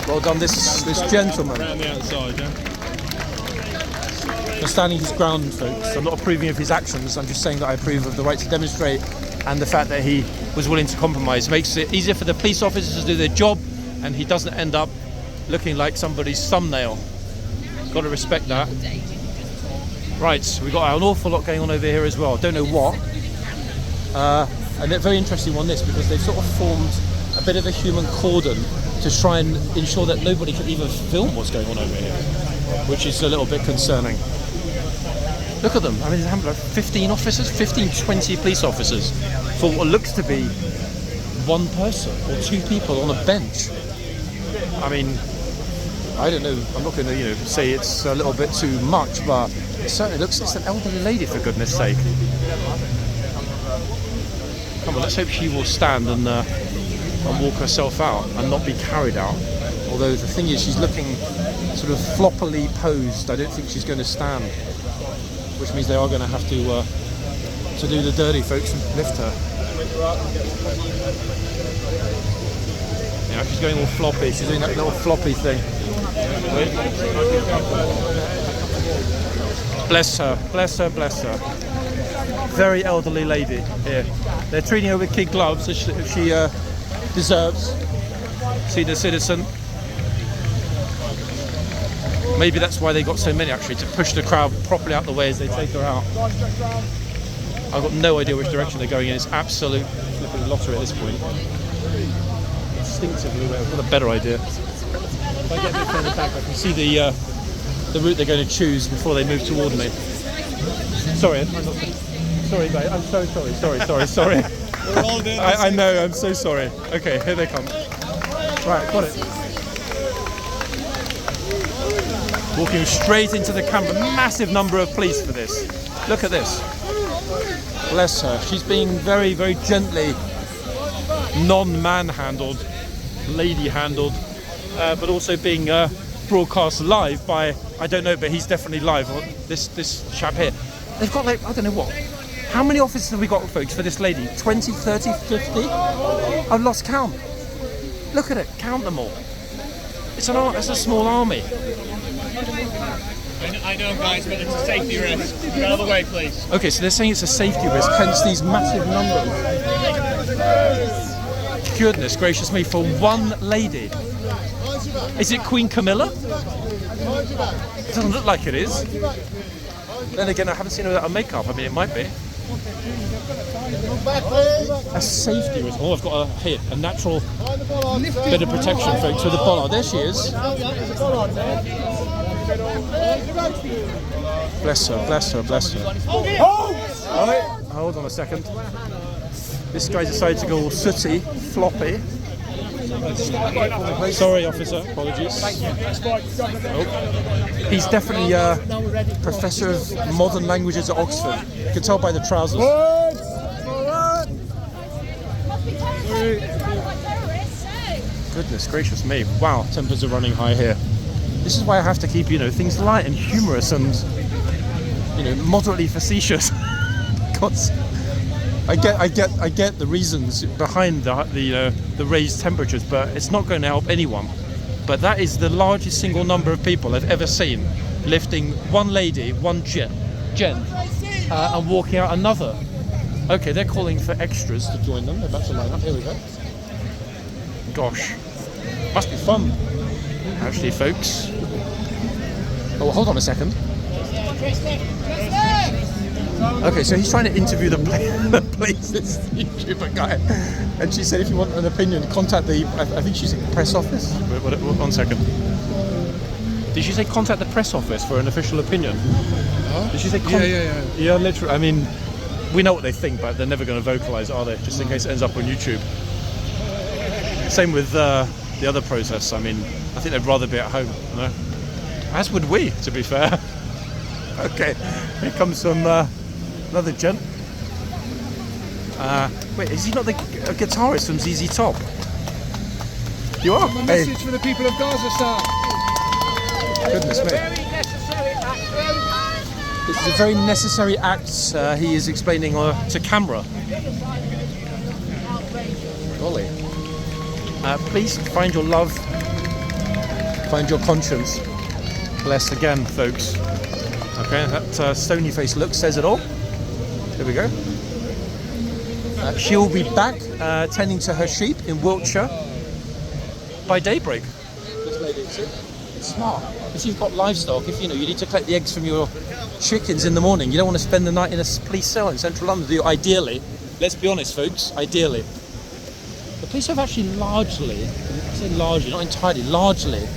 S1: Well done, this gentleman.
S4: Around the outside, yeah?
S1: For standing his ground, folks. I'm not approving of his actions. I'm just saying that I approve of the right to demonstrate and the fact that he was willing to compromise. Makes it easier for the police officers to do their job and he doesn't end up looking like somebody's thumbnail. Got to respect that. Right, we've got an awful lot going on over here as well. Don't know what. And a very interesting one, this, because they've sort of formed a bit of a human cordon to try and ensure that nobody can even film what's going on over here, which is a little bit concerning. Look at them. I mean, they have like 15 officers, 15, 20 police officers for what looks to be one person or two people on a bench. I mean, I don't know. I'm not going to, say it's a little bit too much, but it certainly looks. It's an elderly lady, for goodness' sake. Come on, let's hope she will stand and walk herself out and not be carried out. Although the thing is, she's looking sort of floppily posed. I don't think she's going to stand, which means they are going to have to do the dirty, folks, and lift her. Yeah, she's going all floppy. She's doing that little floppy thing. Bless her. Very elderly lady here. They're treating her with kid gloves, as she deserves. Senior citizen. Maybe that's why they got so many, actually, to push the crowd properly out the way as they take her out. I've got no idea which direction they're going in. It's absolute flipping lottery at this point. Instinctively, I've got a better idea. If I get a bit further back, I can see the route they're going to choose before they move toward me. Sorry, sorry, mate. I'm so sorry. I know. I'm so sorry. Okay, here they come. Right, got it. Walking straight into the camera. Massive number of police for this. Look at this. Bless her. She's being very, very gently non-manhandled, lady-handled, but also being broadcast live by, I don't know, but he's definitely live. This chap here. They've got like, I don't know what. How many officers have we got, folks, for this lady? 20, 30, 50? I've lost count. Look at it. Count them all. It's a small army.
S3: I know, guys, but it's a safety risk. Get out of the way, please.
S1: Okay, so they're saying it's a safety risk, hence these massive numbers. Goodness gracious me, for one lady. Is it Queen Camilla? It doesn't look like it is. Then again, I haven't seen her without her makeup. I mean, it might be. A safety risk. Oh, I've got a hit, a natural bit of protection, folks, with the bollard. There she is. Bless her, bless her, bless her. Right, hold on a second. This guy decided to go all sooty, floppy. Sorry, officer, apologies. Oh. He's definitely a professor of modern languages at Oxford. You can tell by the trousers. Goodness gracious me. Wow, tempers are running high here. This is why I have to keep, things light and humorous and, moderately facetious. God, I get the reasons behind the raised temperatures, but it's not going to help anyone. But that is the largest single number of people I've ever seen lifting one lady, one gent, and walking out another. Okay, they're calling for extras to join them. They're about to line up. Here we go. Gosh, must be fun, actually, folks. Oh, hold on a second. Okay, so he's trying to interview the place's YouTuber guy, and she said if you want an opinion, contact the, I think she said press office. Wait, 1 second. Did she say contact the press office for an official opinion?
S7: Huh?
S1: Did she say yeah, literally. I mean, we know what they think, but they're never going to vocalise, are they? Just in case it ends up on YouTube. Same with the other process. I mean, I think they'd rather be at home, no? As would we, to be fair. Okay, here comes some another gent. Wait, is he not the guitarist from ZZ Top? You are?
S7: A message for the people of Gaza, sir.
S1: Goodness me. This is a very necessary act, he is explaining to camera. Golly. Please find your love, find your conscience. Bless again, folks. Okay, that stony face look says it all. Here we go. She'll be back tending to her sheep in Wiltshire by daybreak. This lady, see? It's smart. If you've got livestock, if you need to collect the eggs from your chickens in the morning, you don't want to spend the night in a police cell in central London, do you? Ideally. Let's be honest, folks, ideally. The police have actually largely, I say largely, not entirely, largely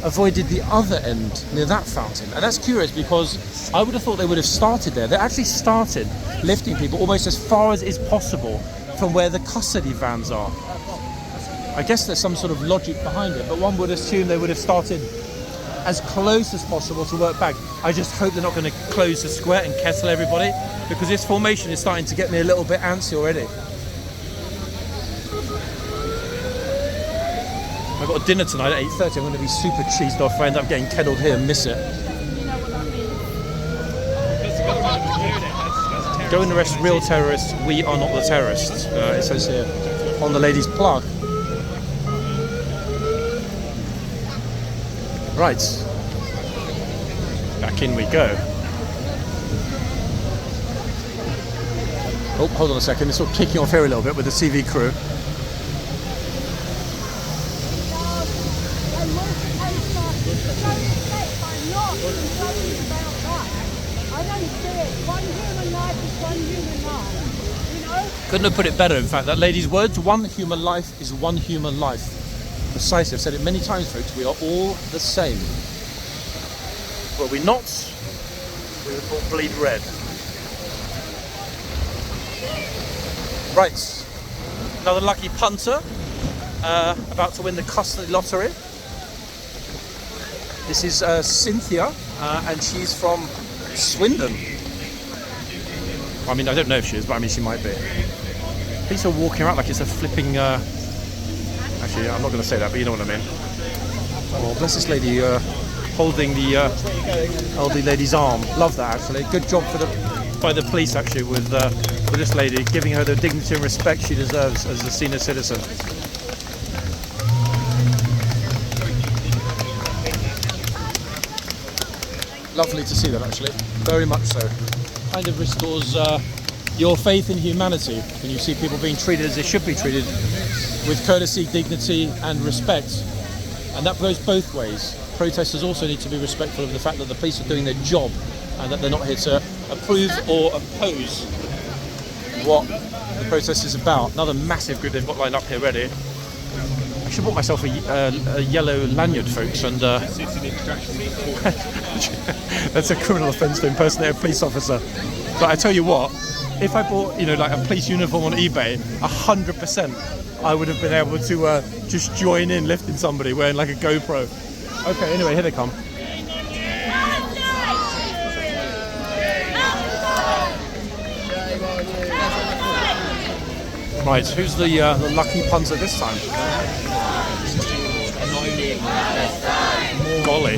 S1: avoided the other end near that fountain. And that's curious because I would have thought they would have started there. They actually started lifting people almost as far as is possible from where the custody vans are. I guess there's some sort of logic behind it, but one would assume they would have started as close as possible to work back. I just hope they're not going to close the square and kettle everybody, because this formation is starting to get me a little bit antsy already. I've got a dinner tonight at 8:30. I'm going to be super cheesed off if I end up getting kennelled here and miss it. Go and arrest real terrorists. We are not the terrorists. It says here on the lady's plug. Right. Back in we go. Oh, hold on a second. It's sort of kicking off here a little bit with the TV crew. Couldn't have put it better, in fact. That lady's words, one human life is one human life. Precisely, I've said it many times, folks, we are all the same. But we're not, we would all bleed red. Right, another lucky punter, about to win the custody lottery. This is Cynthia, and she's from Swindon. I mean, I don't know if she is, but I mean, she might be. Police are walking around like it's a flipping... Actually, I'm not going to say that, but you know what I mean. Oh, bless this lady holding the elderly lady's arm. Love that, actually. Good job by the police, actually, with this lady, giving her the dignity and respect she deserves as a senior citizen. Lovely to see that, actually. Very much so. Kind of restores your faith in humanity when you see people being treated as they should be treated, with courtesy, dignity and respect. And that goes both ways. Protesters also need to be respectful of the fact that the police are doing their job and that they're not here to approve or oppose what the protest is about. Another massive group they've got lined up here ready. I should have bought myself a yellow lanyard, folks, and that's a criminal offence to impersonate a police officer. But I tell you what, if I bought, you know, like a police uniform on eBay, 100% I would have been able to just join in lifting somebody wearing like a GoPro. Okay, anyway, here they come. Right, who's the lucky punter this time? Golly.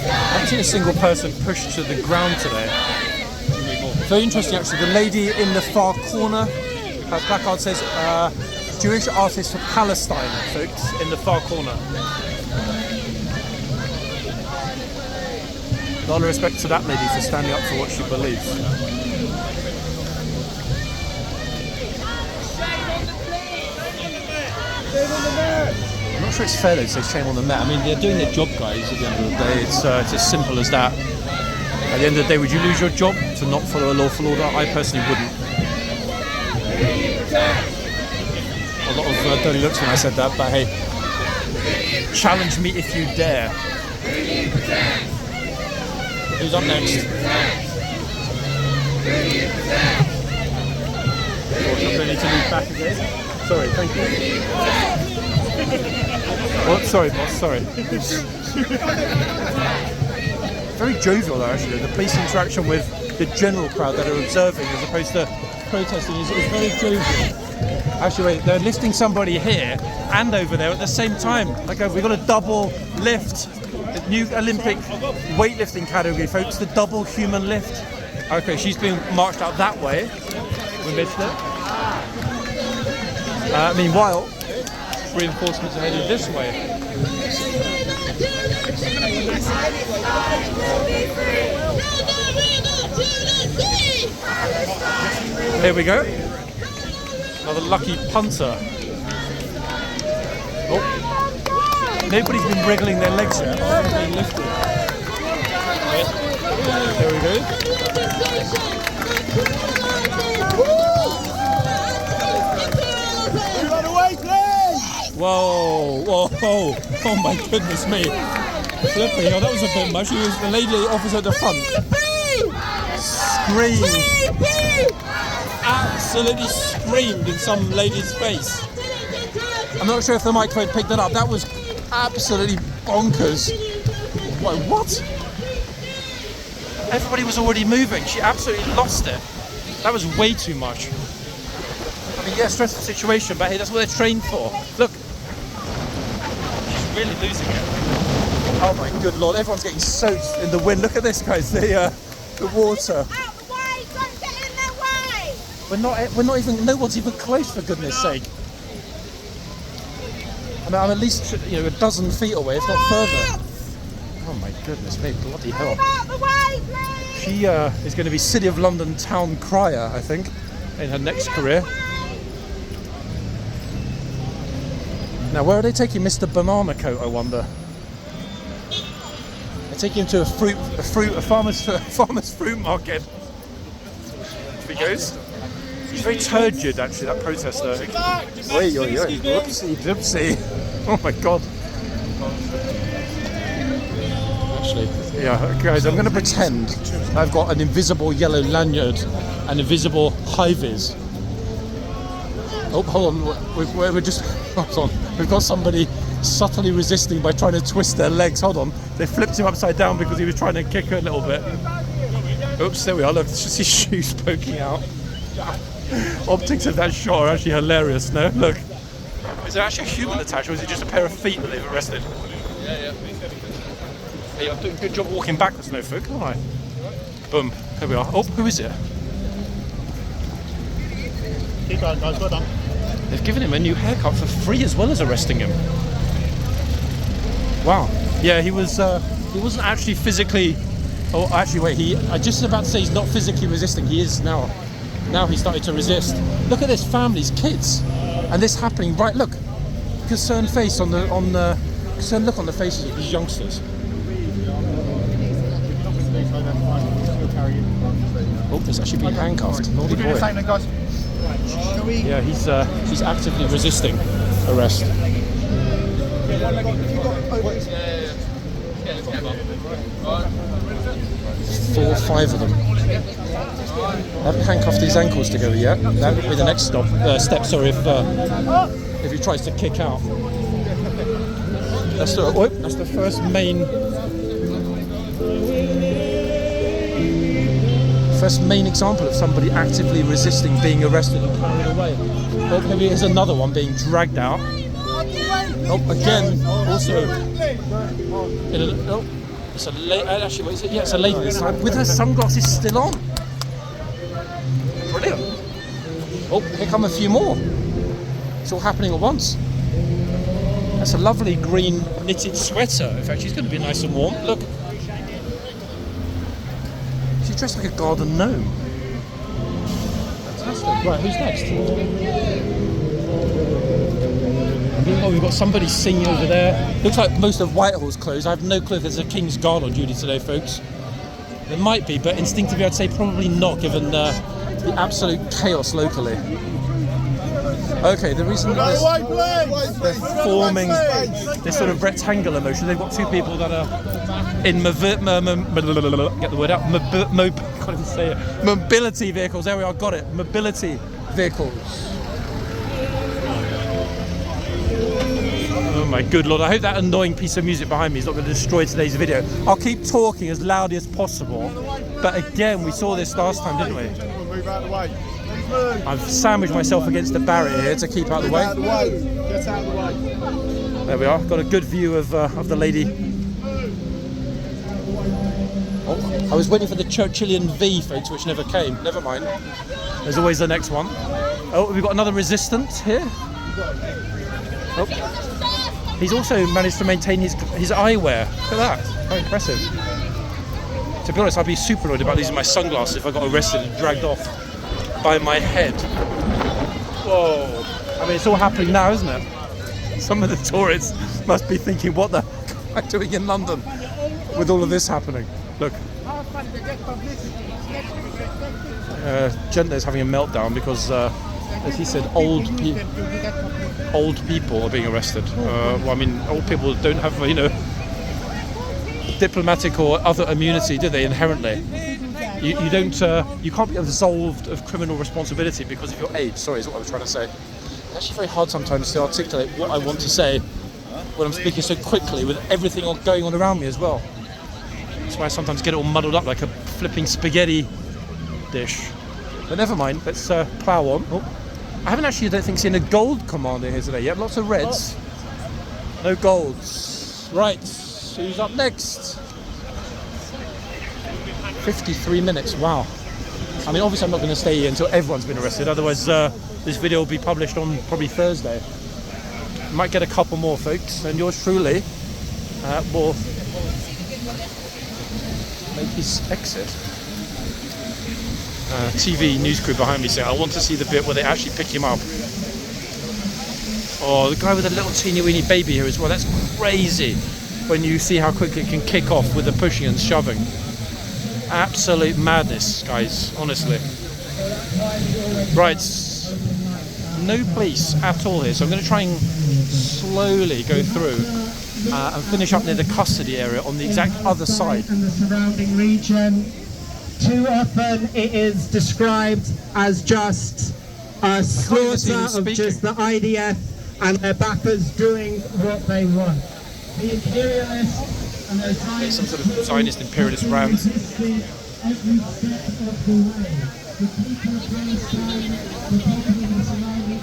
S1: I haven't seen a single person pushed to the ground today. Very interesting actually, the lady in the far corner, her placard says Jewish artist for Palestine, folks, in the far corner. A lot of respect to that lady for standing up for what she believes. I'm not sure it's fair though to say shame on the Met. I mean, they're doing their job, guys, at the end of the day. It's as simple as that. At the end of the day, would you lose your job to not follow a lawful order? I personally wouldn't. A lot of dirty looks when I said that, but hey, challenge me if you dare. Who's up next? I need to move back again. Sorry, thank you. What? Sorry, boss, sorry. Very jovial though, actually. The police interaction with the general crowd that are observing as opposed to protesting is very jovial. Actually, wait, they're lifting somebody here and over there at the same time. Like, we've got a double lift. The new Olympic weightlifting category, folks, the double human lift. Okay, she's being marched out that way. We missed it. Meanwhile, reinforcements are headed this way. Here we go. Another lucky punter. Oh. Nobody's been wriggling their legs yet. They're being lifted. There we go. Whoa, whoa, whoa. Oh my goodness me. Flipping, oh, that was a bit much. The lady officer at the front screamed. Absolutely screamed in some lady's face. I'm not sure if the microphone picked that up. That was absolutely bonkers. Wait, what? Everybody was already moving. She absolutely lost it. That was way too much. I mean, yeah, stressful situation, but hey, that's what they're trained for. Look. She's really losing it. Oh my good lord, everyone's getting soaked in the wind. Look at this, guys, the water.
S8: Out the way, don't get in their way.
S1: We're not even, no one's even close, for goodness sake. I mean, I'm at least, you know, a dozen feet away, if not further. Oh my goodness me, bloody hell.
S8: Out the way, please.
S1: She is going to be City of London town crier, I think, in her next career. Now, where are they taking Mr. Banana Coat, I wonder? They're taking him to a farmer's fruit market. If he goes. He's very turgid, actually, that protester. Wait, whoopsie. Oh my god. Actually, yeah, guys, I'm going to pretend I've got an invisible yellow lanyard and invisible high-vis. Oh, hold on, we're just, hold on. We've got somebody subtly resisting by trying to twist their legs. Hold on, they flipped him upside down because he was trying to kick her a little bit. Oops, there we are, look, it's just his shoes poking out. Optics of that shot are actually hilarious, no? Look. Is there actually a human attached, or is it just a pair of feet that they've arrested? Yeah. Hey, I'm doing a good job walking backwards, no folk, aren't I? Boom, there we are. Oh, who is it?
S3: Keep going, guys, well done.
S1: They've given him a new haircut for free as well as arresting him. Wow. Yeah, he wasn't actually physically. Oh, actually, wait. I just was about to say he's not physically resisting. He is now. Now he started to resist. Look at this family's kids, and this happening right. Look, concerned face on the concerned look on the faces of these youngsters. Oh, he's actually been handcuffed. Naughty boy. Yeah, he's actively resisting arrest. 4 or 5 of them. I haven't handcuffed his ankles together yet. That would be the next step. If he tries to kick out. That's the first main example of somebody actively resisting being arrested and carried away. Oh, maybe here's another one being dragged out. Oh, again, also. It's a lady. Actually, what is it? Yeah, it's a lady this time with her sunglasses still on. Brilliant. Oh, here come a few more. It's all happening at once. That's a lovely green knitted sweater. In fact, she's going to be nice and warm. Look. She's dressed like a garden gnome. Fantastic. Right, who's next? Oh, we've got somebody singing over there. Looks like most of Whitehall's closed. I have no clue if there's a kingsguard on duty today, folks. There might be, but instinctively I'd say probably not, given the absolute chaos locally. Okay, the reason they're forming this sort of rectangular motion, they've got 2 people that are in mobility vehicles. There we are, got it. Mobility vehicles. Oh my good lord, I hope that annoying piece of music behind me is not going to destroy today's video. I'll keep talking as loudly as possible, but again, we saw this last time, didn't we?
S4: Move out of the way.
S1: I've sandwiched myself against the barrier here to keep out of the way.
S4: Get out of the way.
S1: There we are, got a good view of the lady. Oh, I was waiting for the Churchillian V, folks, which never came. Never mind. There's always the next one. Oh, we've got another resistant here. Oh. He's also managed to maintain his eyewear. Look at that. Very impressive. To be honest, I'd be super annoyed about losing my sunglasses if I got arrested and dragged off by my head. Whoa. I mean, it's all happening now, isn't it? Some of the tourists must be thinking, what the am I doing in London with all of this happening? Look. Gentler's having a meltdown because, as he said, old people are being arrested. Well, I mean, old people don't have, diplomatic or other immunity, do they, inherently? You can't be absolved of criminal responsibility because of your age. Sorry, is what I was trying to say. It's actually very hard sometimes to articulate what I want to say when I'm speaking so quickly with everything going on around me as well. That's why I sometimes get it all muddled up like a flipping spaghetti dish. But never mind, let's plough on. Oh. I haven't actually, I don't think, seen a gold commander here today yet. Lots of reds. No golds. Right, who's up next? 53 minutes, wow. I mean, obviously I'm not going to stay here until everyone's been arrested, otherwise this video will be published on probably Thursday. Might get a couple more, folks, and yours truly will make his exit. TV news crew behind me saying, I want to see the bit where they actually pick him up. Oh, the guy with a little teeny weeny baby here as well, that's crazy when you see how quickly it can kick off with the pushing and shoving. Absolute madness, guys, honestly. Right, no police at all here, so I'm going to try and slowly go through and finish up near the custody area on the exact other side.
S9: And the surrounding region. Too often it is described as just a slaughter of just the IDF and their backers doing what they want. The imperialists and their
S1: Zionist, some sort of Zionist imperialist rant.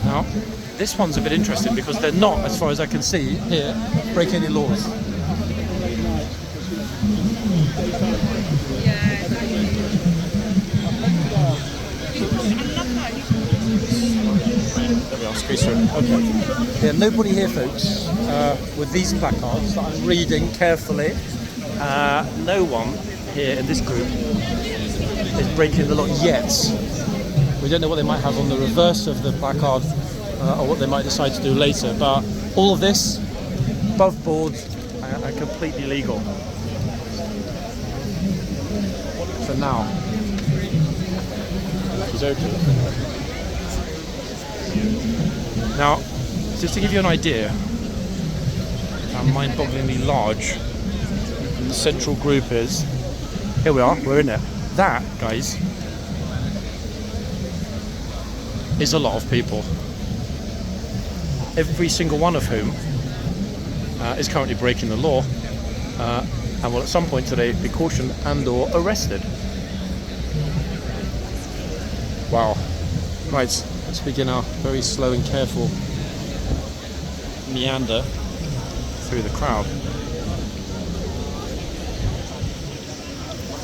S1: Now, this one's a bit interesting because they're not, as far as I can see here, breaking any laws. There we are, squeeze through. Okay. Yeah, nobody here, folks, with these placards that I'm reading carefully. No one here in this group is breaking the law yet. We don't know what they might have on the reverse of the placard or what they might decide to do later, but all of this, above board and completely legal. for now. She's okay. Now, just to give you an idea how mind-bogglingly large the central group is, here we are, we're in it. That, guys, is a lot of people. Every single one of whom is currently breaking the law and will at some point today be cautioned and or arrested. Wow. Right, let's begin our very slow and careful meander through the crowd.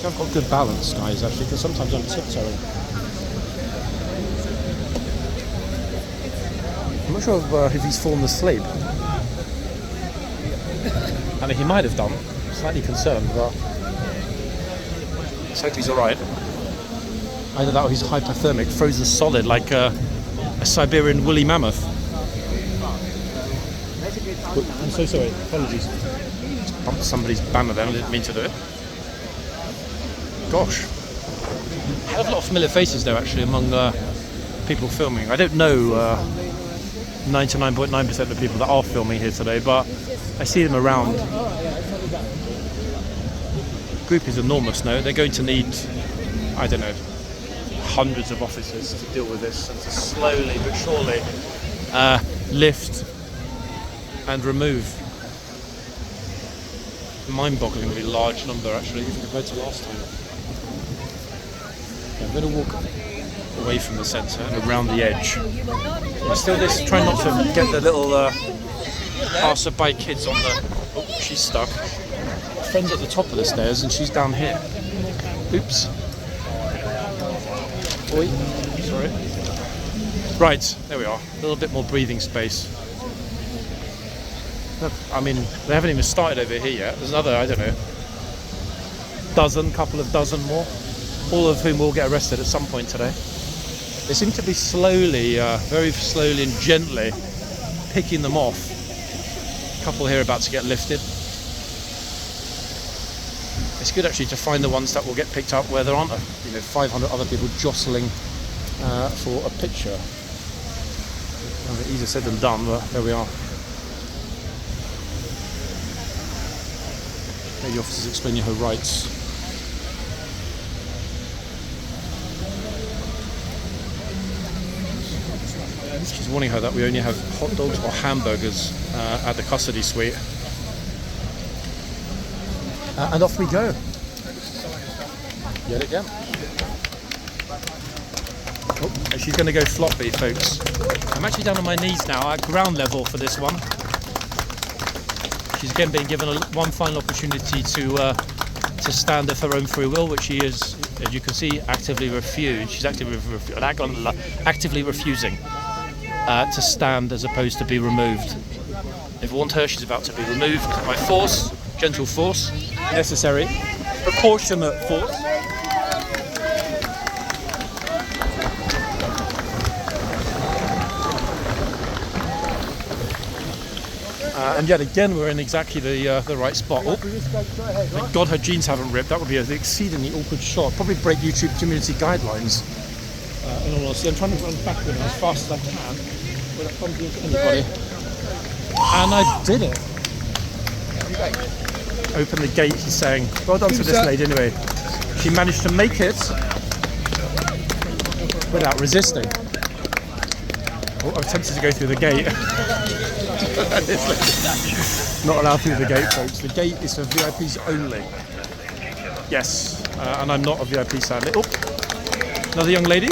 S1: I've got good balance, guys, actually, because sometimes I'm tiptoeing. I'm not sure if he's fallen asleep. I mean, he might have done. I'm slightly concerned, but let's hope he's alright. Either that or he's hypothermic, frozen solid like a Siberian woolly mammoth. I'm so sorry, apologies. Just bumped somebody's banner then, I didn't mean to do it. Gosh. Hell of a lot of familiar faces though, actually, among people filming. I don't know 99.9% of the people that are filming here today, but I see them around. The group is enormous now. They're going to need, I don't know, hundreds of officers to deal with this and to slowly but surely lift and remove. Mind-bogglingly large number, actually, even compared to last time. Okay, I'm going to walk away from the centre and around the edge. I'm still this, trying not to get the little passer-by kids on the... Oh, she's stuck. My friend's at the top of the stairs and she's down here. Oops. Oi, sorry. Right, there we are. A little bit more breathing space. I mean, they haven't even started over here yet. There's another, I don't know, couple of dozen more, all of whom will get arrested at some point today. They seem to be slowly, very slowly and gently picking them off. A couple here about to get lifted. It's good actually to find the ones that will get picked up where there aren't, 500 other people jostling for a picture. Easier said than done, but there we are. The officers explaining her rights. She's warning her that we only have hot dogs or hamburgers at the custody suite. And off we go. Yet again. Oh, she's going to go floppy, folks. I'm actually down on my knees now at ground level for this one. She's again being given one final opportunity to stand of her own free will, which she is, as you can see, actively refused. She's actively refusing to stand as opposed to be removed. They've warned her she's about to be removed by force, gentle force, necessary, proportionate force. And yet again, we're in exactly the right spot. Oh, thank God her jeans haven't ripped. That would be an exceedingly awkward shot. Probably break YouTube community guidelines. In all honesty, I'm trying to run backward as fast as I can without bumping into anybody. And I did it. Open the gate, he's saying. Well done to this lady anyway. She managed to make it without resisting. Oh, I'm tempted to go through the gate. Not allowed through the gate, folks. The gate is for VIPs only. Yes, and I'm not a VIP, sadly. Oh, another young lady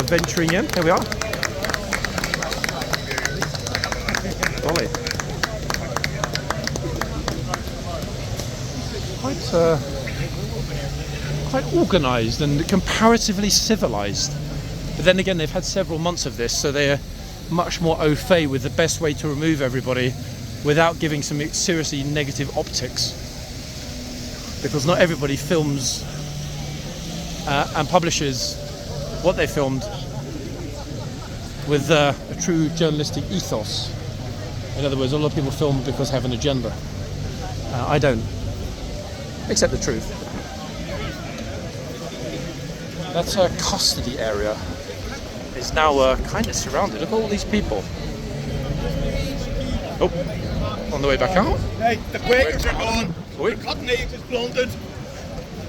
S1: venturing in. Here we are. Golly. Quite organised and comparatively civilised. But then again, they've had several months of this, so they're much more au fait with the best way to remove everybody without giving some seriously negative optics, because not everybody films and publishes what they filmed with a true journalistic ethos. In other words, a lot of people film because they have an agenda. I don't, except the truth. That custody area is now kind of surrounded. Look at all these people. Oh, on the way back out.
S5: Hey, the Quakers are gone.
S1: Oi.
S5: The Cotton Age is blunted.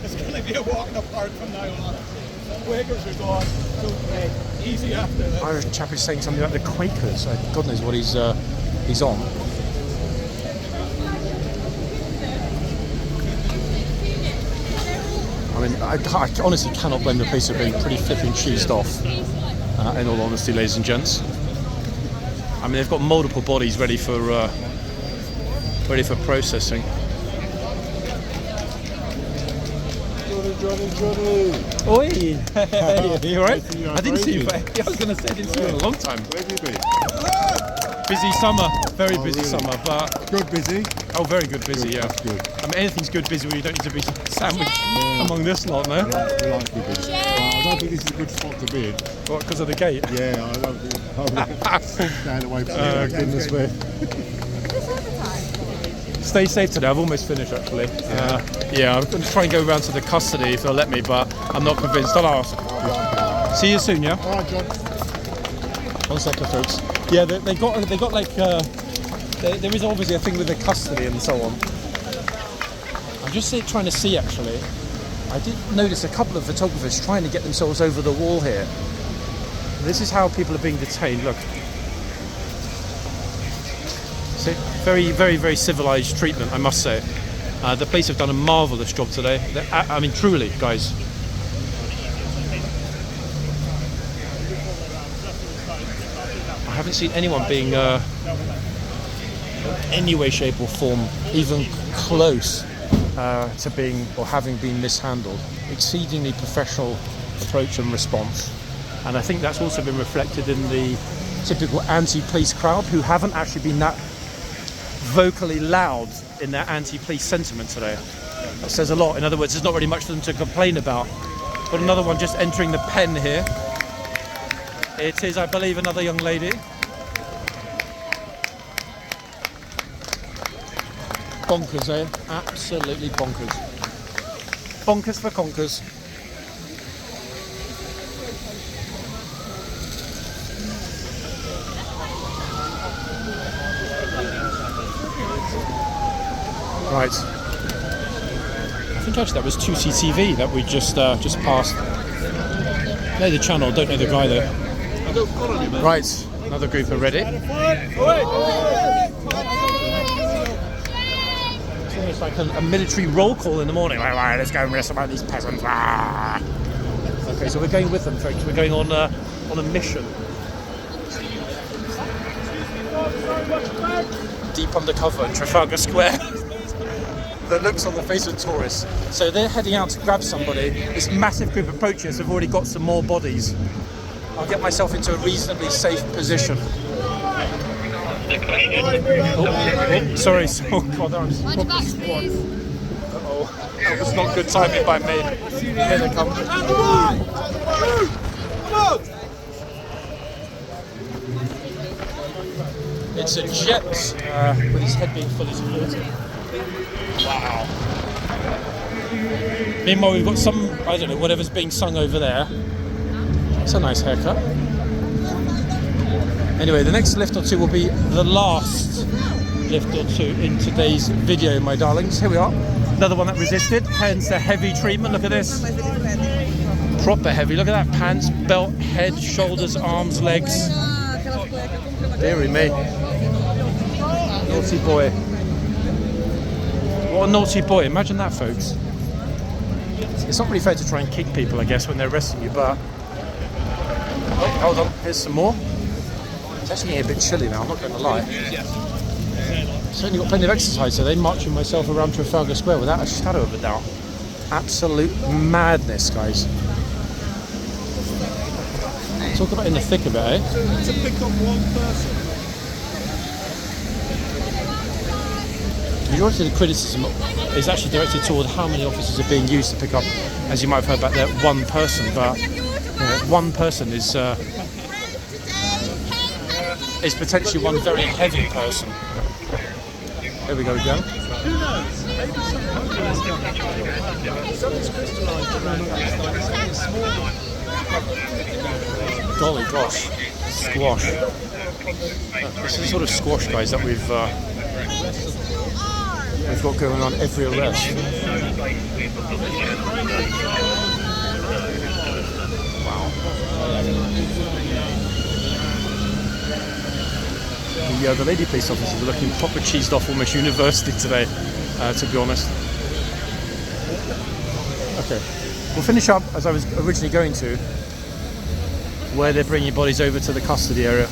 S5: It's going to be a walking apart from now on. The Quakers are gone. So, easy after this.
S1: Irish chap is saying something about the Quakers. God knows what he's on. I mean, I honestly cannot blame the police for being pretty flipping cheesed off. In all honesty, ladies and gents. I mean, they've got multiple bodies ready for processing. Oi! Hey, you alright? I didn't see you. I was going to say I didn't see you in a long time.
S4: Where have you been?
S1: Busy summer, very busy summer, but
S4: Good busy?
S1: oh, very good busy, yeah.
S4: That's good.
S1: I mean, anything's good busy when you don't need to be sandwiched among this lot, no?
S4: We like good busy. I don't think this is a good spot to be in.
S1: What, because of the gate?
S4: Yeah, I don't think. Stand away from the goodness me.
S1: Stay safe today. I've almost finished actually. Yeah, I'm going to try and go around to the custody if they'll let me, but I'm not convinced. I'll ask. See you soon, yeah?
S4: All right, John.
S1: 1 second, folks. Yeah, they got like there is obviously a thing with the custody and so on. I'm just trying to see actually. I did notice a couple of photographers trying to get themselves over the wall here. This is how people are being detained. Look. See, very, very, very civilized treatment, I must say. The police have done a marvelous job today. I mean, truly, guys. I haven't seen anyone being, in any way, shape, or form, even close to being or having been mishandled. Exceedingly professional approach and response. And I think that's also been reflected in the typical anti-police crowd, who haven't actually been that vocally loud in their anti-police sentiment today. That says a lot. In other words, there's not really much for them to complain about. Got another one just entering the pen here. It is, I believe, another young lady. Bonkers, eh? Absolutely bonkers. Bonkers for conkers. Right. I think actually that was 2CTV that we just passed. Know the channel, don't know the guy though. Right, another group are ready. It's almost like a military roll call in the morning. Like, right, let's go and wrestle about these peasants. Ah. Okay, so we're going with them, folks. We're going on a mission. Deep undercover in Trafalgar Square. The looks on the face of tourists. So they're heading out to grab somebody. This massive group approaching us have already got some more bodies. I'll get myself into a reasonably safe position. Oh, sorry. Oh God, I'm uh-oh. That was not good timing by me. Here they come. It's a jet with his head being fully supported. Wow. Meanwhile, we've got some, I don't know, whatever's being sung over there. It's a nice haircut. Anyway, the next lift or two will be the last lift or two in today's video, my darlings. Here we are. Another one that resisted, hence the heavy treatment. Look at this. Proper heavy. Look at that. Pants, belt, head, shoulders, arms, legs. Deary me. Naughty boy. What a naughty boy. Imagine that, folks. It's not really fair to try and kick people, I guess, when they're arresting you, but... Oh, hold on. Here's some more. It's actually getting a bit chilly now, I'm not going to lie. Certainly got plenty of exercise today, marching myself around Trafalgar Square without a shadow of a doubt. Absolute madness, guys. Talk about in the thick of it, eh?
S5: To pick up one person.
S1: The majority of the criticism is actually directed toward how many officers are being used to pick up, as you might have heard about that one person, but you know, one person is potentially one very heavy person. There we go again.
S5: Who knows? Maybe some Something's crystallised around Palestine. It's something small.
S1: Golly gosh, squash. This is the sort of squash, guys, that we've got going on every arrest. Wow. The lady police officers are looking proper cheesed off, almost university today, to be honest. Okay, we'll finish up as I was originally going to, where they're bringing bodies over to the custody area,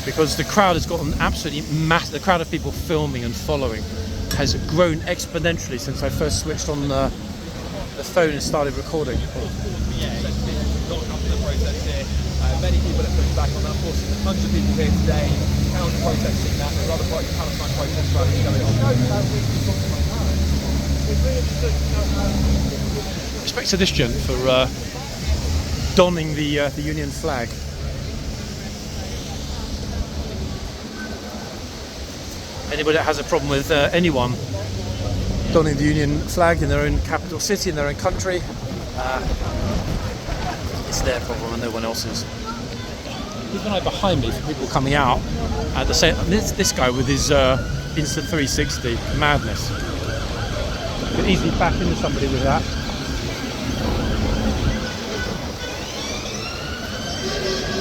S1: because the crowd has gotten absolutely massive. The crowd of people filming and following has grown exponentially since I first switched on the phone and started recording.
S5: Many people have pushed back on that. Of course, hundreds of people here today counter-protesting that. There are other Palestine protests going on.
S1: Respect to this gent for donning the Union flag. Anybody that has a problem with anyone donning the Union flag in their own capital city, in their own country, it's their problem and no one else's. Keep an eye behind me for people coming out at the same. This guy with his instant 360 madness. Could easily back into somebody with that.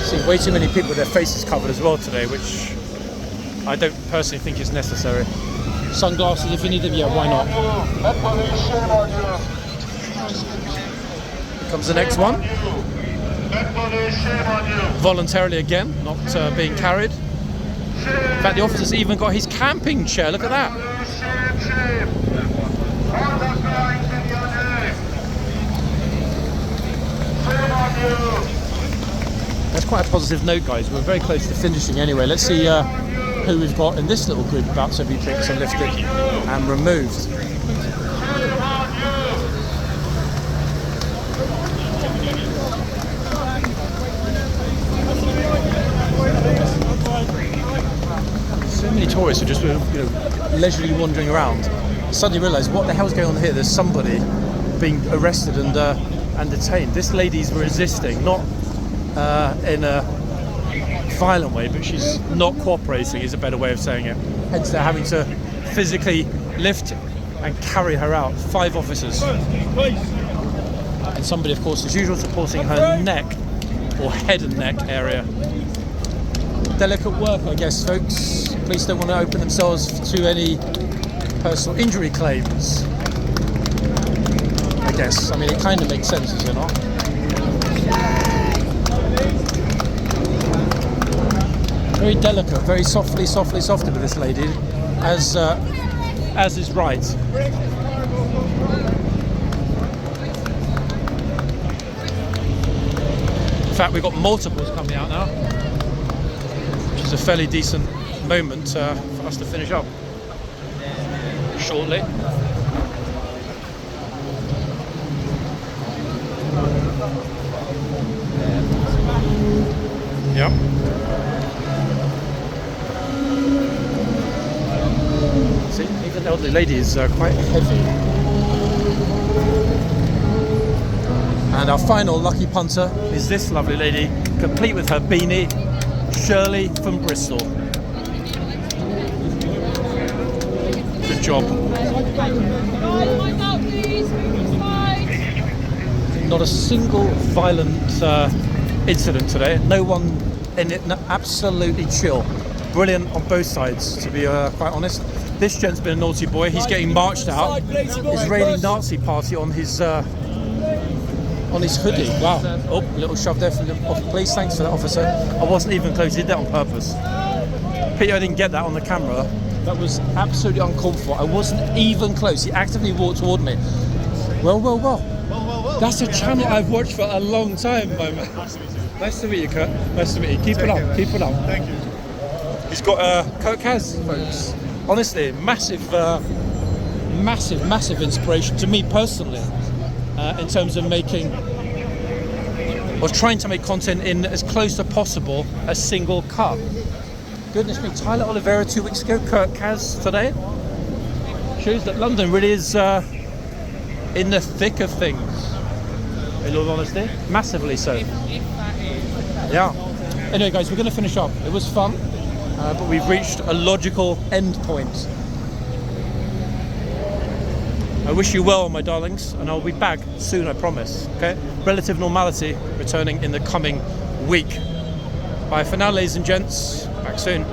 S1: See way too many people with their faces covered as well today, which I don't personally think is necessary. Sunglasses if you need them, yeah, why not? Here comes the next one. Voluntarily again, not being carried. In fact, the officer's even got his camping chair, look at that. That's quite a positive note, guys. We're very close to finishing anyway. Let's see who we've got in this little group about to be picked and lifted and removed. So many tourists are just leisurely wandering around. Suddenly realise what the hell's going on here. There's somebody being arrested and detained. This lady's resisting, not in a violent way, but she's not cooperating is a better way of saying it. Hence they're having to physically lift and carry her out. 5 officers. And somebody, of course, as usual, supporting her neck or head and neck area. Delicate work, I guess, folks. Police don't want to open themselves to any personal injury claims. I guess. I mean, it kind of makes sense, does it not? Very delicate, very softly with this lady, as is right. In fact, we've got multiples coming out now, which is a fairly decent moment for us to finish up shortly. Yep. See, even the elderly lady is quite heavy. And our final lucky punter is this lovely lady, complete with her beanie, Shirley from Bristol. Good job. Not a single violent incident today. No one in it. No, absolutely chill. Brilliant on both sides, to be quite honest. This gent's been a naughty boy. He's getting marched out. Israeli Nazi party on his hoodie. Wow. Oh, a little shove there from the police. Thanks for that, officer. I wasn't even close. He did that on purpose. Pity I didn't get that on the camera. That was absolutely uncalled for. I wasn't even close. He actively walked toward me. Well. That's a channel I've watched for a long time, my man. Nice to meet you, Kurt. Nice to meet you. Keep it up.
S4: Thank you.
S1: He's got Kurt Kaz, folks. Honestly, massive inspiration to me personally, in terms of making or trying to make content in as close as possible a single cut. Goodness me, Tyler Oliveira 2 weeks ago, Kurt Kaz today. shows that London really is in the thick of things. In all honesty, massively so. Yeah. Anyway, guys, we're going to finish up. It was fun, but we've reached a logical end point. I wish you well, my darlings, and I'll be back soon, I promise. Okay? Relative normality returning in the coming week. Bye for now, ladies and gents. Back soon.